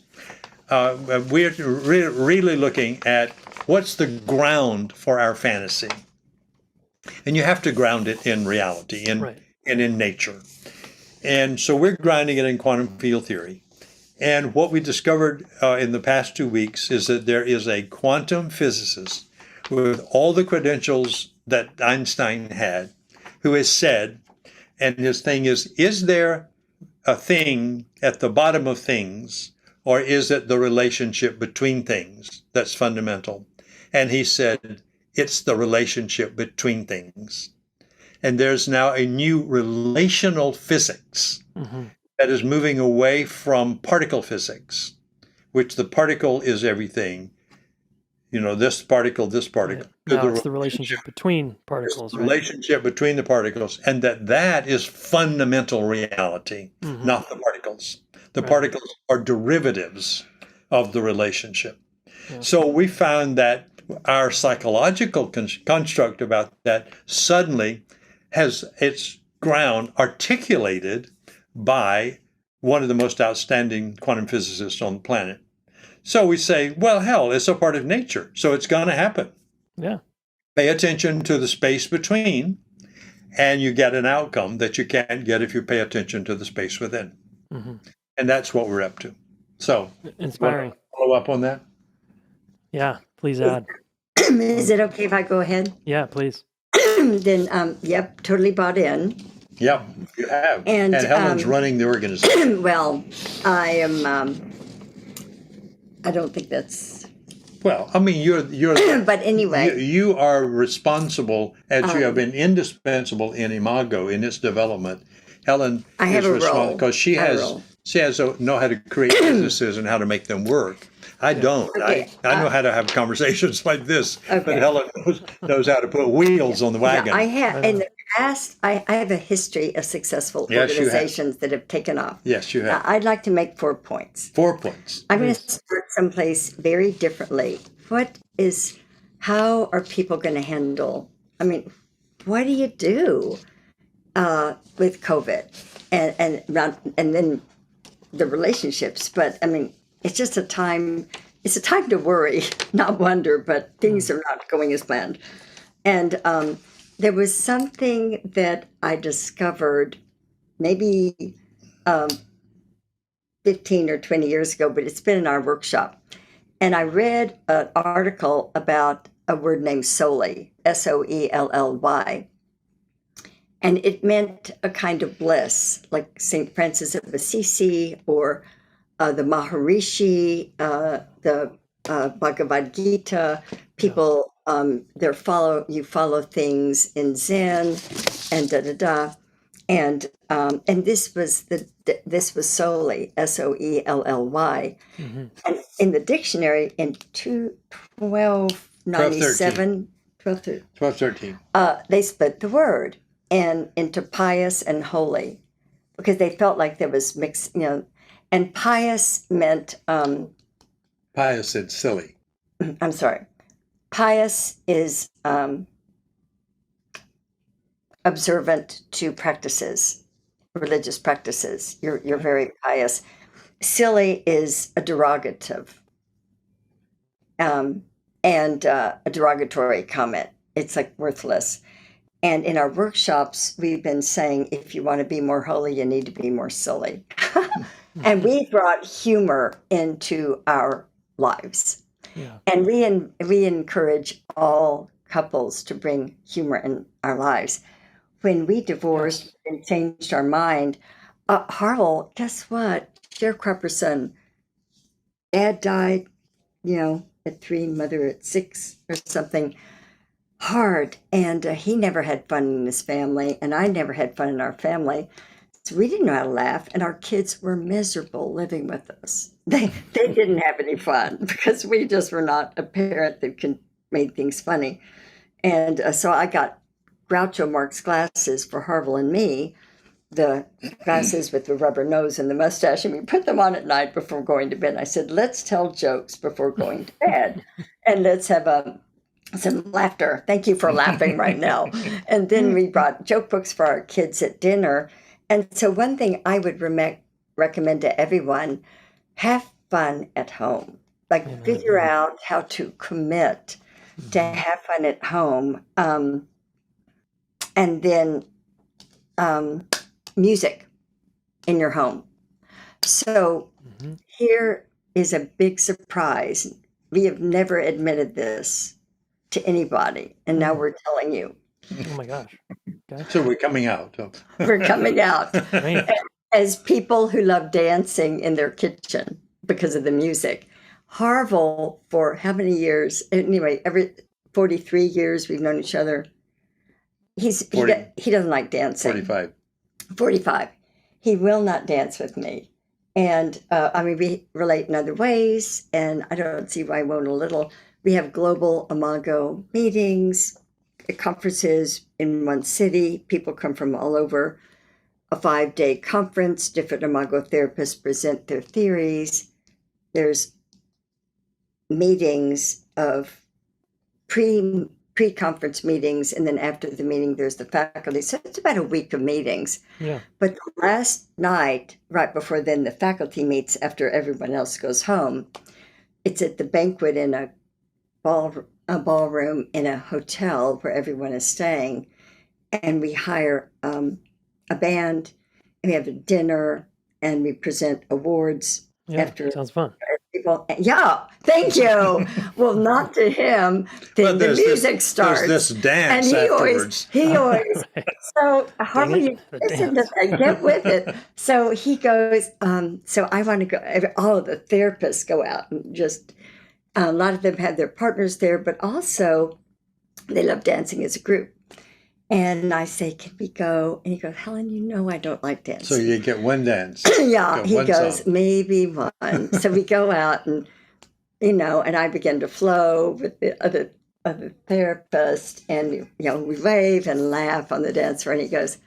we're really looking at what's the ground for our fantasy. And you have to ground it in reality and in nature. And so we're grounding it in quantum field theory. And what we discovered in the past 2 weeks is that there is a quantum physicist with all the credentials that Einstein had, who has said, and his thing is there a thing at the bottom of things, or is it the relationship between things that's fundamental? And he said, it's the relationship between things. And there's now a new relational physics that is moving away from particle physics, which the particle is everything. This particle. Yeah. Now it's the relationship between particles. The relationship between the particles, and that is fundamental reality, not the particles. The particles are derivatives of the relationship. Yeah. So we found that our psychological construct about that suddenly has its ground articulated by one of the most outstanding quantum physicists on the planet. So we say, well, hell, it's a part of nature, so it's going to happen. Yeah. Pay attention to the space between, and you get an outcome that you can't get if you pay attention to the space within. And that's what we're up to. So inspiring. follow up on that? Yeah, please add. Is it okay if I go ahead? Yeah, please. Then, yep, totally bought in. Yep, you have. And, Helen's running the organization. Well, I am. I don't think that's. Well, I mean, you're But anyway, you are responsible, as you have been indispensable in Imago in its development. Helen I have is a responsible role. because she I have a has role. to know how to create businesses and how to make them work. I don't. Okay, I know how to have conversations like this, but Okay. Helen knows how to put wheels on the wagon. Yeah, I have in the past. I have a history of successful Yes, you have. organizations that have taken off. Yes, you have. I'd like to make 4 points. 4 points. I'm going to start someplace very differently. How are people going to handle? I mean, what do you do with COVID and then the relationships? But I mean, it's just a time. It's a time to worry, not wonder. But things are not going as planned. And there was something that I discovered maybe 15 or 20 years ago, but it's been in our workshop. And I read an article about a word named solely, Soelly. And it meant a kind of bliss, like St. Francis of Assisi or the Maharishi, the Bhagavad Gita. People, you follow things in Zen, and da da da. And this was solely Soelly. Mm-hmm. And in the dictionary in 1297, 1213. They split the word and into pious and holy because they felt like there was mixed, and pious meant, Pius said silly. I'm sorry, pious is observant to practices, religious practices. You're very pious. Silly is a derogative, and a derogatory comment. It's like worthless. And in our workshops, we've been saying, if you want to be more holy, you need to be more silly. And we brought humor into our lives. Yeah. And we encourage all couples to bring humor in our lives. When we divorced and changed our mind, Harville, guess what? Sharecropper's son, dad died, at 3, mother at 6 or something. Hard. And he never had fun in his family, and I never had fun in our family. So we didn't know how to laugh, and our kids were miserable living with us. They didn't have any fun because we just were not a parent that made things funny. And so I got Groucho Marx glasses for Harville and me, the glasses with the rubber nose and the mustache, and we put them on at night before going to bed. I said, let's tell jokes before going to bed, and let's have some laughter. Thank you for laughing right now. And then we brought joke books for our kids at dinner. And so one thing I would recommend to everyone, have fun at home. Like figure out how to commit to have fun at home. And then music in your home. So here is a big surprise. We have never admitted this to anybody, and now we're telling you. Oh my gosh. Okay. So we're coming out. We're coming out Great. as people who love dancing in their kitchen because of the music. Harville, for how many years? Anyway, every 43 years we've known each other. He doesn't like dancing. 45. He will not dance with me. And we relate in other ways, and I don't see why I won't a little. We have global Imago meetings, conferences in one city. People come from all over. A 5-day conference. Different Imago therapists present their theories. There's meetings of pre-conference meetings, and then after the meeting, there's the faculty. So it's about a week of meetings. Yeah. But the last night, right before then, the faculty meets after everyone else goes home. It's at the banquet in a ballroom in a hotel where everyone is staying, and we hire a band, and we have a dinner, and we present awards. Yeah. After Sounds fun. people, yeah, thank you. Well, not to him. Then the music starts. There's this dance and afterwards. He always. Right. So Harville, you The listen to dance. that, get with it. So he goes. So I want to go. All of the therapists go out and just. A lot of them have their partners there, but also they love dancing as a group. And I say, can we go? And he goes, Helen, you know I don't like dancing. So you get one dance. Yeah, Got he one goes, song. maybe one. So we go out and, and I begin to flow with the other therapist. And, we wave and laugh on the dance floor. And he goes,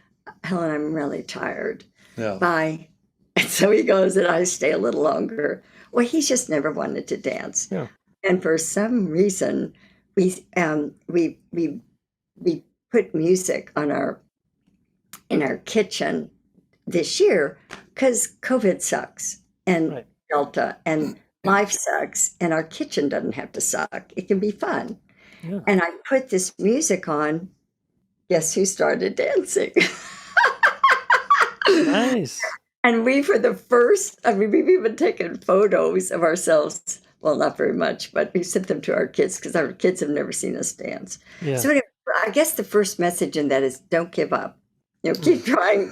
Helen, I'm really tired. Yeah. Bye. And so he goes, and I stay a little longer. Well, he's just never wanted to dance. Yeah. And for some reason, we put music in our kitchen this year because COVID sucks and Right. Delta and life sucks, and our kitchen doesn't have to suck. It can be fun. Yeah. And I put this music on. Guess who started dancing? Nice. And we, for the first, we've even taken photos of ourselves. Well, not very much, but we sent them to our kids because our kids have never seen us dance. Yeah. So anyway, I guess the first message in that is don't give up. Keep trying,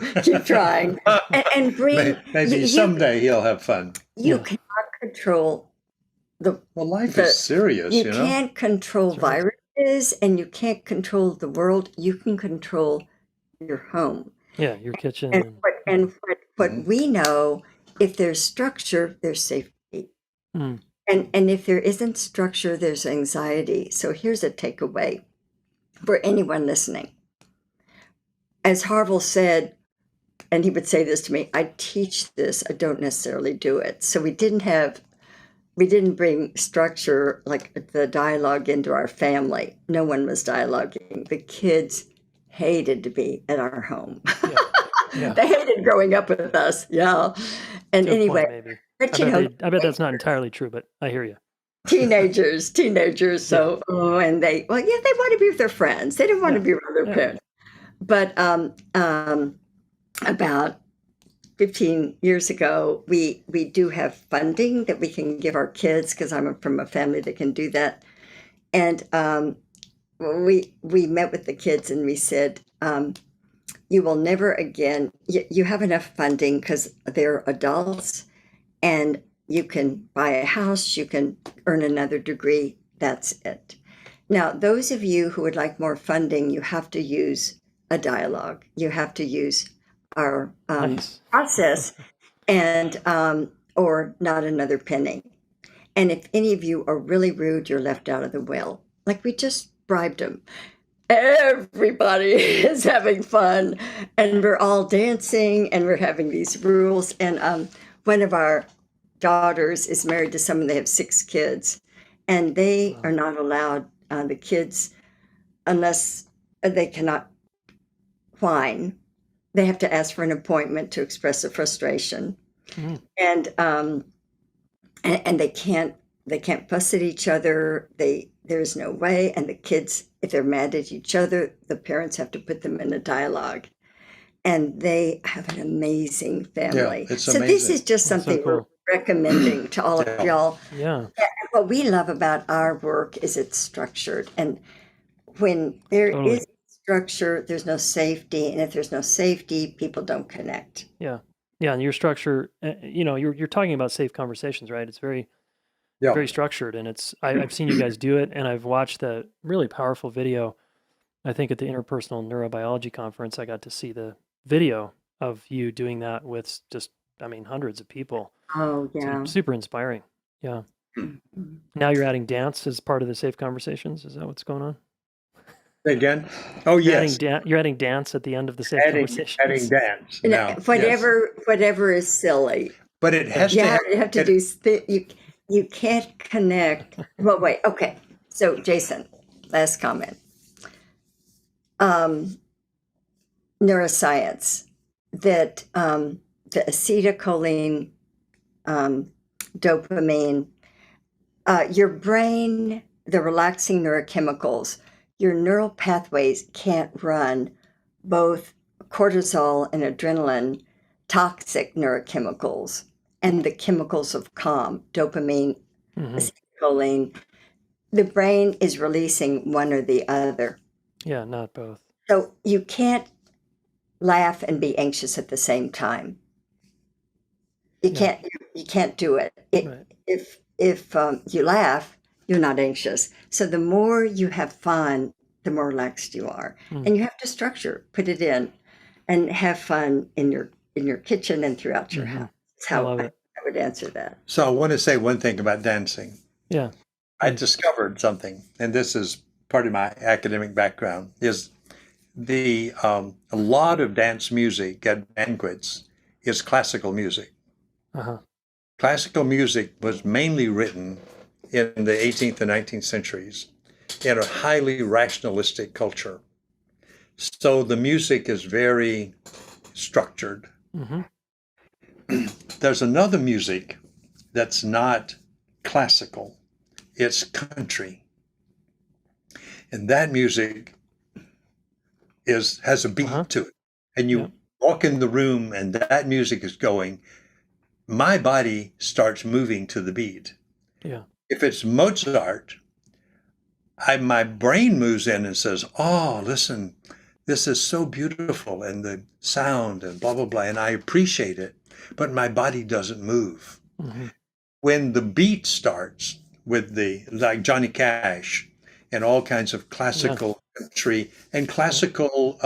and bring. Maybe someday he'll have fun. You Yeah. cannot control the. Well, life is serious, You you know. can't control That's right. viruses, and you can't control the world. You can control your home. Yeah. Your kitchen. And what we know, if there's structure, there's safety. Mm. And if there isn't structure, there's anxiety. So here's a takeaway for anyone listening. As Harville said, and he would say this to me, I teach this, I don't necessarily do it. So we didn't bring structure like the dialogue into our family. No one was dialoguing. The kids hated to be at our home. Yeah. Yeah. They hated growing up with us. Yeah. And To a point, anyway, maybe. but I bet that's not entirely true, but I hear you. teenagers. So, and they want to be with their friends. They don't want to be around their parents. But about 15 years ago, we do have funding that we can give our kids because I'm from a family that can do that. And we met with the kids and we said, you will never again, you have enough funding because they're adults and you can buy a house, you can earn another degree, that's it. Now, those of you who would like more funding, you have to use a dialogue. You have to use our Nice. process and or not another penny. And if any of you are really rude, you're left out of the will. Like we just bribed them. Everybody is having fun and we're all dancing and we're having these rules. And one of our daughters is married to someone, they have 6 kids, and they are not allowed, the kids, unless they cannot whine. They have to ask for an appointment to express a frustration. Mm. And they can't fuss at each other. There's no way. And the kids, if they're mad at each other, the parents have to put them in a dialogue. And they have an amazing family. Yeah, it's so this is just That's so something cool. we're recommending to all of y'all. Yeah. And what we love about our work is it's structured. And when there Totally. is structure, there's no safety. And if there's no safety, people don't connect. Yeah. Yeah. And your structure, you're talking about safe conversations, right? It's very, Yeah. very structured. And I've seen you guys do it. And I've watched the really powerful video. I think at the Interpersonal Neurobiology Conference, I got to see the video of you doing that with just, hundreds of people. Oh, It's yeah. super inspiring. Yeah. Now you're adding dance as part of the safe conversations. Is that what's going on? Again? Oh, yes. You're adding dance at the end of the safe Adding conversations. dance. And Now, yes. whatever is silly. But it has to You have to do, you can't connect. Well, wait, okay. So, Jason, last comment. Neuroscience, that the acetylcholine, dopamine, your brain, the relaxing neurochemicals, your neural pathways can't run both cortisol and adrenaline, toxic neurochemicals, and the chemicals of calm, dopamine, Hmm. acetylcholine. The brain is releasing one or the other. Yeah, not both. So you can't laugh and be anxious at the same time. You Yeah. can't do it. Right. If you laugh, you're not anxious. So the more you have fun, the more relaxed you are. Mm. And you have to put it in, and have fun in your kitchen and throughout your Mhm. house. That's I how love I it. would answer that. So I want to say one thing about dancing. Yeah. I Please. discovered something, and this is part of my academic background, is a lot of dance music at banquets is classical music. Uh-huh. Classical music was mainly written in the 18th and 19th centuries in a highly rationalistic culture. So the music is very structured. Hmm. There's another music that's not classical, it's country. And that music has a Uh-huh. beat to it. And you Yep. walk in the room and that music is going, my body starts moving to the beat. Yeah. If it's Mozart, my brain moves in and says, "Oh, listen, this is so beautiful, and the sound and blah blah blah," and I appreciate it, but my body doesn't move. Hmm. When the beat starts with like Johnny Cash and all kinds of Yeah. classical country and classical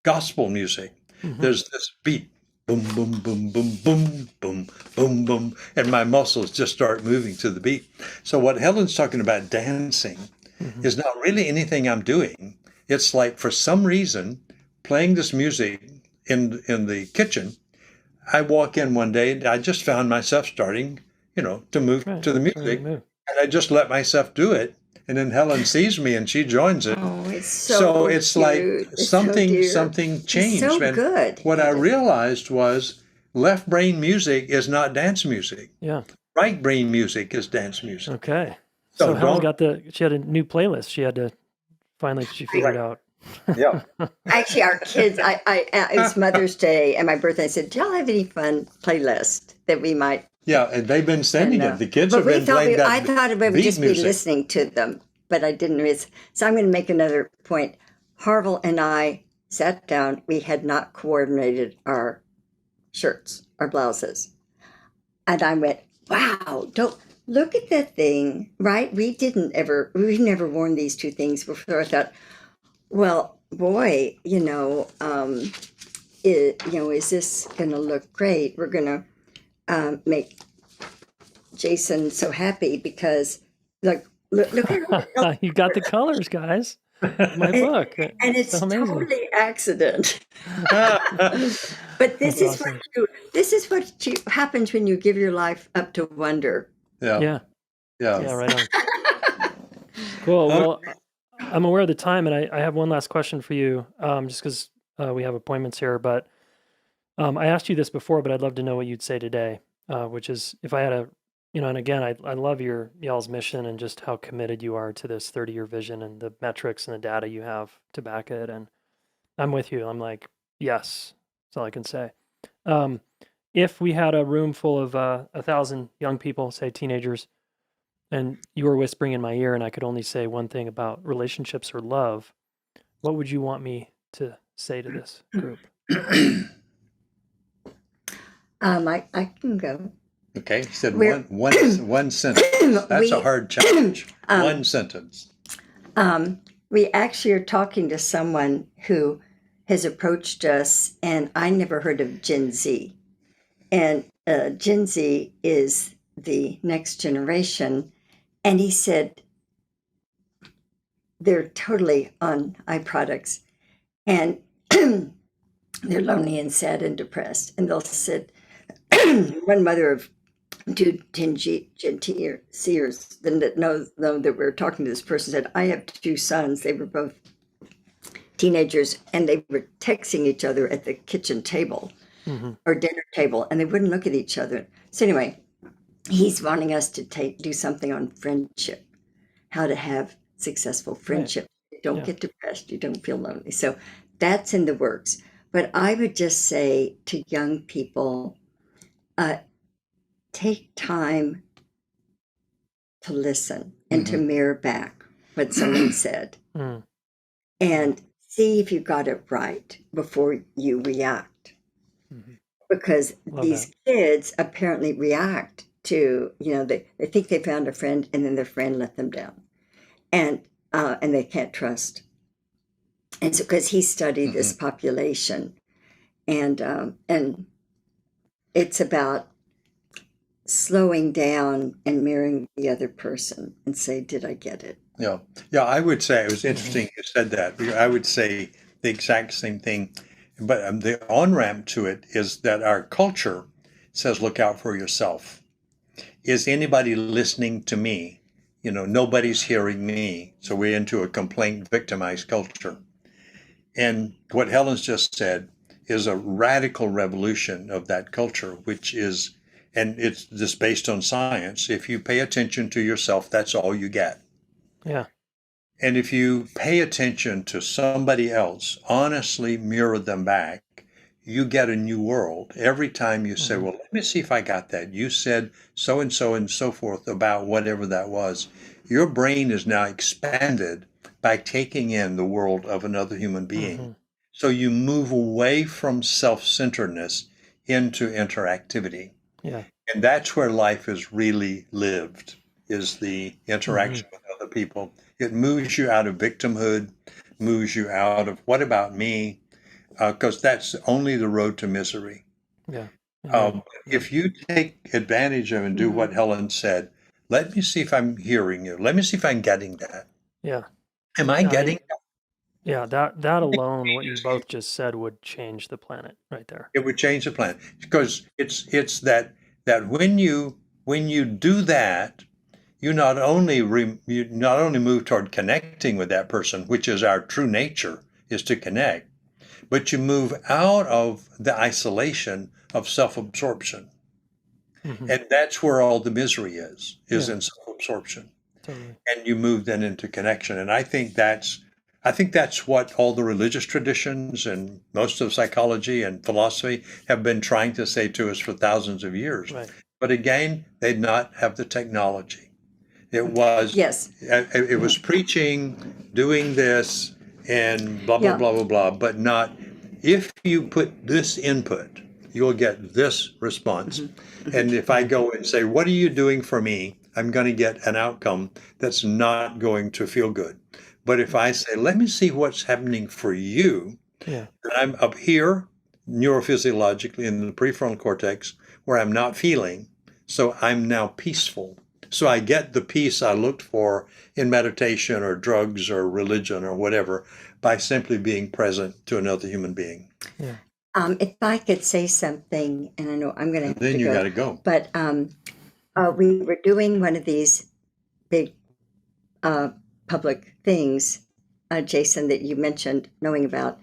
gospel music, Hmm. there's this beat, boom, boom, boom, boom, boom, boom, boom, boom, and my muscles just start moving to the beat. So what Helen's talking about dancing Hmm. is not really anything I'm doing. It's like for some reason playing this music in the kitchen. I walk in one day and I just found myself starting, to move Right. to the Starting to music, move. and I just let myself do it. And then Helen sees me and she joins it. Oh, it's So so it's like cute. It's so something dear. something It's changed. so And good. what I realized was left brain music is not dance music. Yeah. Right brain music is dance music. Okay. So So Helen don't she had a new playlist. She figured right. out. Yeah. Actually, our kids, it was Mother's Day and my birthday. I said, "Do y'all have any fun playlist that we might?" Yeah, and they've been sending And it. The kids but have been playing I that thought we would beat just be music. listening to them, but I didn't realize. So I'm going to make another point. Harville and I sat down. We had not coordinated our shirts, our blouses, and I went, "Wow! Don't look at that thing, right? We've never worn these two things before." I thought, well, boy, is this going to look great? We're going to make Jason so happy because look at You got the colors, guys. My and, book. and It's it's so amazing. totally accident. But That's awesome. this is what happens when you give your life up to wonder. Yeah, Yeah. yeah. Yeah, right on. Cool. Well, I'm aware of the time, and I have one last question for you, just because we have appointments here. But I asked you this before, but I'd love to know what you'd say today, which is if I had and again, I love y'all's mission and just how committed you are to this 30-year vision and the metrics and the data you have to back it. And I'm with you. I'm like, yes, that's all I can say. Um, if we had a room full of 1,000 young people, say teenagers, and you were whispering in my ear and I could only say one thing about relationships or love, what would you want me to say to this group? I can go. Okay, he said We're- one sentence. That's a We- hard challenge. One sentence. We actually are talking to someone who has approached us, and I never heard of Gen Z. And Gen Z is the next generation. And he said they're totally on eye products, and they're lonely and sad and depressed. And they'll sit, one mother of two Gen Zers that know that we're talking to this person said, I have two sons. They were both teenagers, and they were texting each other at the kitchen table or dinner table, and they wouldn't look at each other. So anyway, he's wanting us to do something on friendship, how to have successful friendship. You don't get depressed, you don't feel lonely. So that's in the works. But I would just say to young people, take time to listen and to mirror back what someone said Mm. and see if you got it right before you react. Mhm. Because Love these that. kids apparently react to, they think they found a friend and then their friend let them down. And they can't trust. And so, because he studied this population, and it's about slowing down and mirroring the other person and say, did I get it? Yeah. Yeah, I would say it was interesting you said that. Because I would say the exact same thing. But the on-ramp to it is that our culture says, look out for yourself. Is anybody listening to me? Nobody's hearing me. So we're into a complaint victimized culture. And what Helen's just said is a radical revolution of that culture, which is, and it's just based on science. If you pay attention to yourself, that's all you get. Yeah. And if you pay attention to somebody else, honestly mirror them back, you get a new world. Every time you say, well, let me see if I got that. You said so and so forth about whatever that was. Your brain is now expanded by taking in the world of another human being. So you move away from self-centeredness into interactivity. Yeah. And that's where life is really lived, is the interaction with other people. It moves you out of victimhood, moves you out of what about me, because that's only the road to misery. Yeah. Amen. If you take advantage of and do what Helen said, let me see if I'm hearing you. Let me see if I'm getting that. Yeah. Am I Yeah, getting that? Yeah, that alone, what you both just said, would change the planet right there. It would change the plan because it's that when you do that, you not only move toward connecting with that person, which is our true nature, is to connect, but you move out of the isolation of self-absorption. Mhm. And that's where all the misery is Yeah. in self-absorption. Totally. And you move then into connection. And I think that's what all the religious traditions and most of psychology and philosophy have been trying to say to us for thousands of years. Right. But again, they did not have the technology. It was Yes. it was preaching, doing this, and blah blah Yeah. blah blah blah, but not if you put this input, you'll get this response. And if I go and say, "What are you doing for me?" I'm going to get an outcome that's not going to feel good. But if I say, "Let me see what's happening for you," Yeah. then I'm up here neurophysiologically in the prefrontal cortex where I'm not feeling, so I'm now peaceful. So I get the peace I looked for in meditation or drugs or religion or whatever by simply being present to another human being. Yeah. If I could say something, and I know I'm going to And have then to you go, got to go. but we were doing one of these big public things, Jason, that you mentioned knowing about,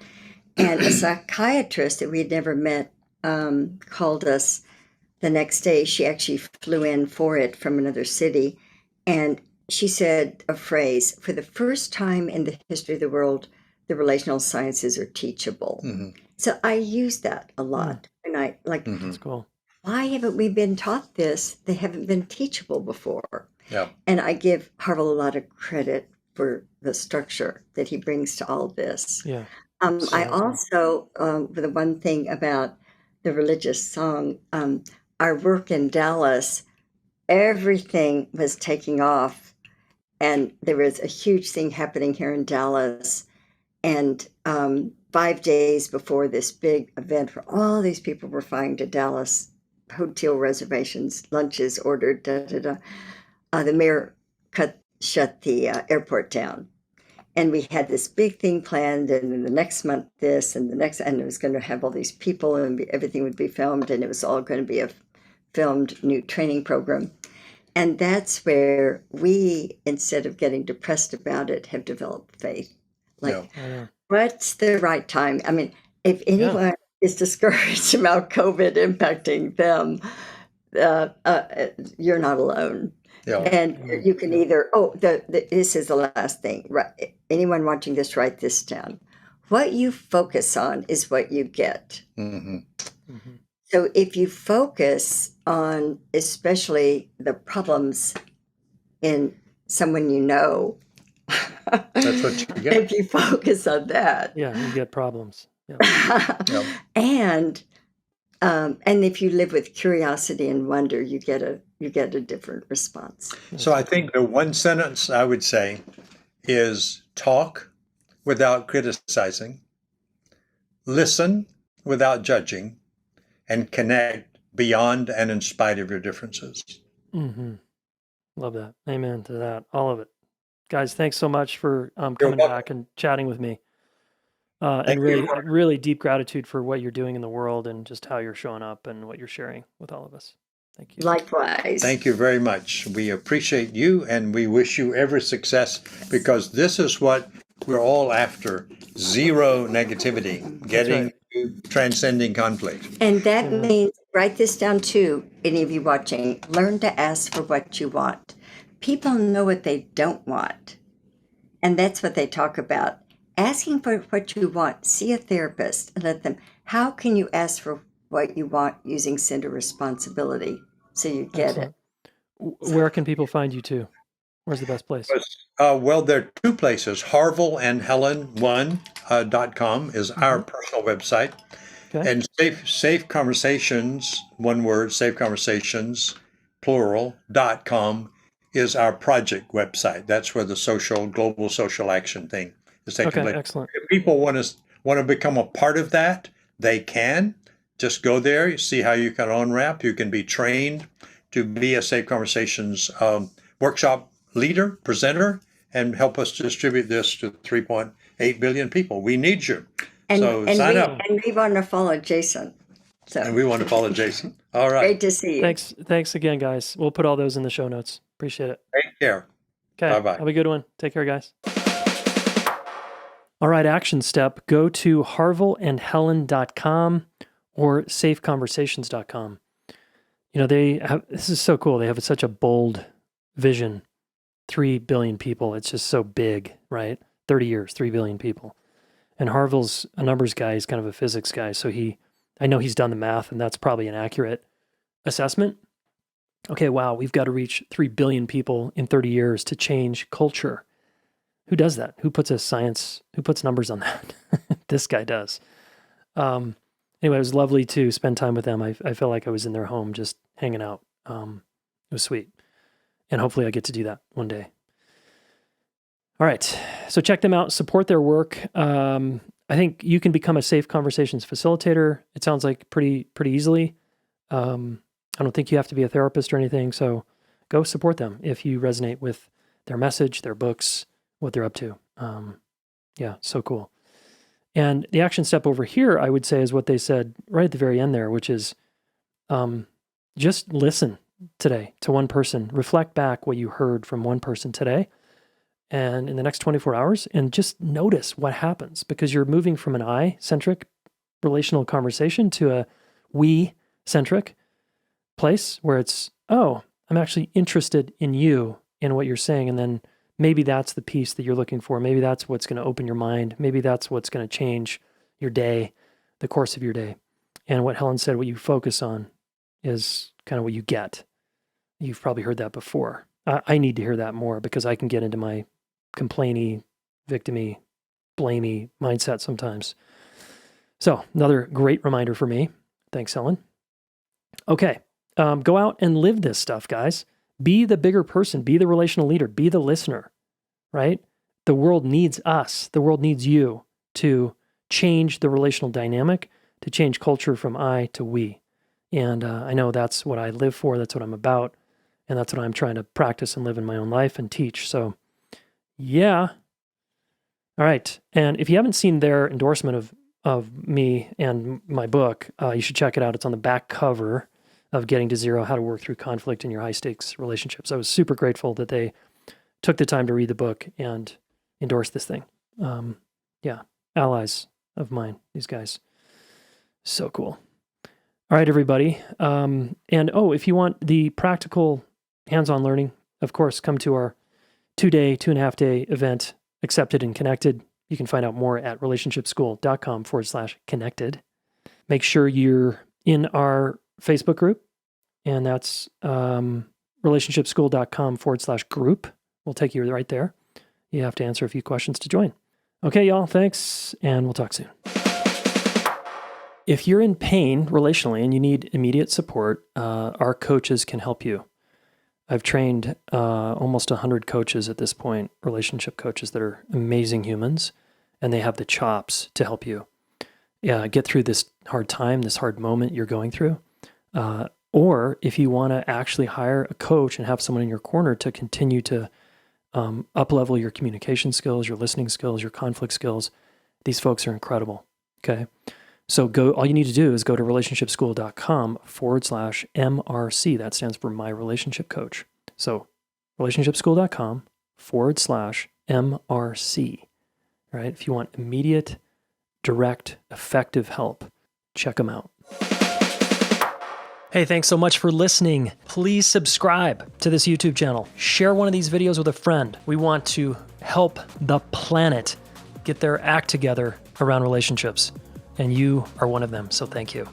and a psychiatrist that we had never met called us the next day. She actually flew in for it from another city, and she said a phrase: for the first time in the history of the world, the relational sciences are teachable. So I use that a lot. And I like, That's cool. why haven't we been taught this? They haven't been teachable before. Yeah. And I give Harville a lot of credit for the structure that he brings to all this. Yeah. I also, the one thing about the religious song, our work in Dallas, everything was taking off. And there was a huge thing happening here in Dallas. And 5 days before this big event where all these people were flying to Dallas, hotel reservations, lunches ordered, the mayor shut the airport down. And we had this big thing planned, and then the next month this, and the next, and it was going to have all these people, and everything would be filmed, and it was all going to be a filmed new training program. And that's where we, instead of getting depressed about it, have developed faith. Like, what's the right time? I mean, if anyone is discouraged about COVID impacting them, you're not alone. Yeah. And you can either, this is the last thing, right? Anyone watching this, write this down. What you focus on is what you get. So if you focus on especially the problems in someone you know, That's what you get. if you focus on that, Yeah, you get problems. Yeah. Yep. and if you live with curiosity and wonder, you get a different response. So I think the one sentence I would say is talk without criticizing, listen without judging, and connect beyond and in spite of your differences. Mm-hmm. Love that. Amen to that. All of it. Guys, thanks so much for You're coming welcome. back and chatting with me. Thank And you. really deep gratitude for what you're doing in the world and just how you're showing up and what you're sharing with all of us. Thank you. Likewise. Thank you very much. We appreciate you and we wish you every success because this is what we're all after. Zero negativity, getting to transcending conflict. And that Amen. means, write this down too, any of you watching, learn to ask for what you want. People know what they don't want. And that's what they talk about. Asking for what you want, see a therapist and let them, how can you ask for what you want using center responsibility so you get Excellent. it? Where can people find you too? Where's the best place? Well, there are two places. Harville and Helen .com is our personal website. Okay. And safe conversations, one word, safe conversations, plural.com is our project website. That's where the global social action thing is taking Okay, place. excellent. If people want to become a part of that, they can. Just go there, you see how you can on-ramp. You can be trained to be a Safe Conversations workshop leader, presenter, and help us distribute this to 3.8 billion people. We need you. So sign up. And we want to follow Jason. So And we want to follow Jason. All right. great to see you. Thanks again, guys. We'll put all those in the show notes. Appreciate it. Take care. Okay. Bye-bye. Have a good one. Take care, guys. All right, action step. Go to harvillandhelen.com or safeconversations.com. You know, this is so cool. They have such a bold vision. 3 billion people. It's just so big, right? 30 years, 3 billion people. And Harville's a numbers guy. He's kind of a physics guy. So I know he's done the math, and that's probably an accurate assessment. Okay, wow, we've got to reach 3 billion people in 30 years to change culture. Who does that? Who puts numbers on that? This guy does. Anyway, it was lovely to spend time with them. I felt like I was in their home just hanging out. It was sweet. And hopefully I get to do that one day. All right. So check them out, support their work. I think you can become a Safe Conversations facilitator. It sounds like pretty easily. I don't think you have to be a therapist or anything. So go support them if you resonate with their message, their books, what they're up to. Yeah, so cool. And the action step over here, I would say, is what they said right at the very end there, which is just listen today to one person. Reflect back what you heard from one person today and in the next 24 hours, and just notice what happens, because you're moving from an I-centric relational conversation to a we-centric place where it's, oh, I'm actually interested in you, in what you're saying. And then maybe that's the piece that you're looking for. Maybe that's what's going to open your mind. Maybe that's what's going to change your day, the course of your day. And what Helen said, what you focus on is kind of what you get. You've probably heard that before. I need to hear that more, because I can get into my complainy, victimy, blamey mindset sometimes. So another great reminder for me. Thanks, Helen. Okay. Go out and live this stuff, guys. Be the bigger person. Be the relational leader. Be the listener, right? The world needs us. The world needs you to change the relational dynamic, to change culture from I to we. And I know that's what I live for. That's what I'm about. And that's what I'm trying to practice and live in my own life and teach. So, yeah. All right. And if you haven't seen their endorsement of me and my book, you should check it out. It's on the back cover of Getting to Zero, How to Work Through Conflict in Your High Stakes Relationships. I was super grateful that they took the time to read the book and endorse this thing. Yeah, allies of mine, these guys. So cool. All right, everybody. If you want the practical hands-on learning, of course, come to our 2.5-day event, Accepted and Connected. You can find out more at relationshipschool.com/connected. Make sure you're in our Facebook group, and that's relationshipschool.com/group. We'll take you right there. You have to answer a few questions to join. Okay, y'all, thanks, and we'll talk soon. If you're in pain relationally and you need immediate support, our coaches can help you. I've trained almost 100 coaches at this point, relationship coaches that are amazing humans, and they have the chops to help you get through this hard time, this hard moment you're going through. Or if you want to actually hire a coach and have someone in your corner to continue to up-level your communication skills, your listening skills, your conflict skills, these folks are incredible, okay? So all you need to do is go to relationshipschool.com/MRC. That stands for My Relationship Coach. So relationshipschool.com/MRC, right? If you want immediate, direct, effective help, check them out. Hey, thanks so much for listening. Please subscribe to this YouTube channel. Share one of these videos with a friend. We want to help the planet get their act together around relationships. And you are one of them, so thank you.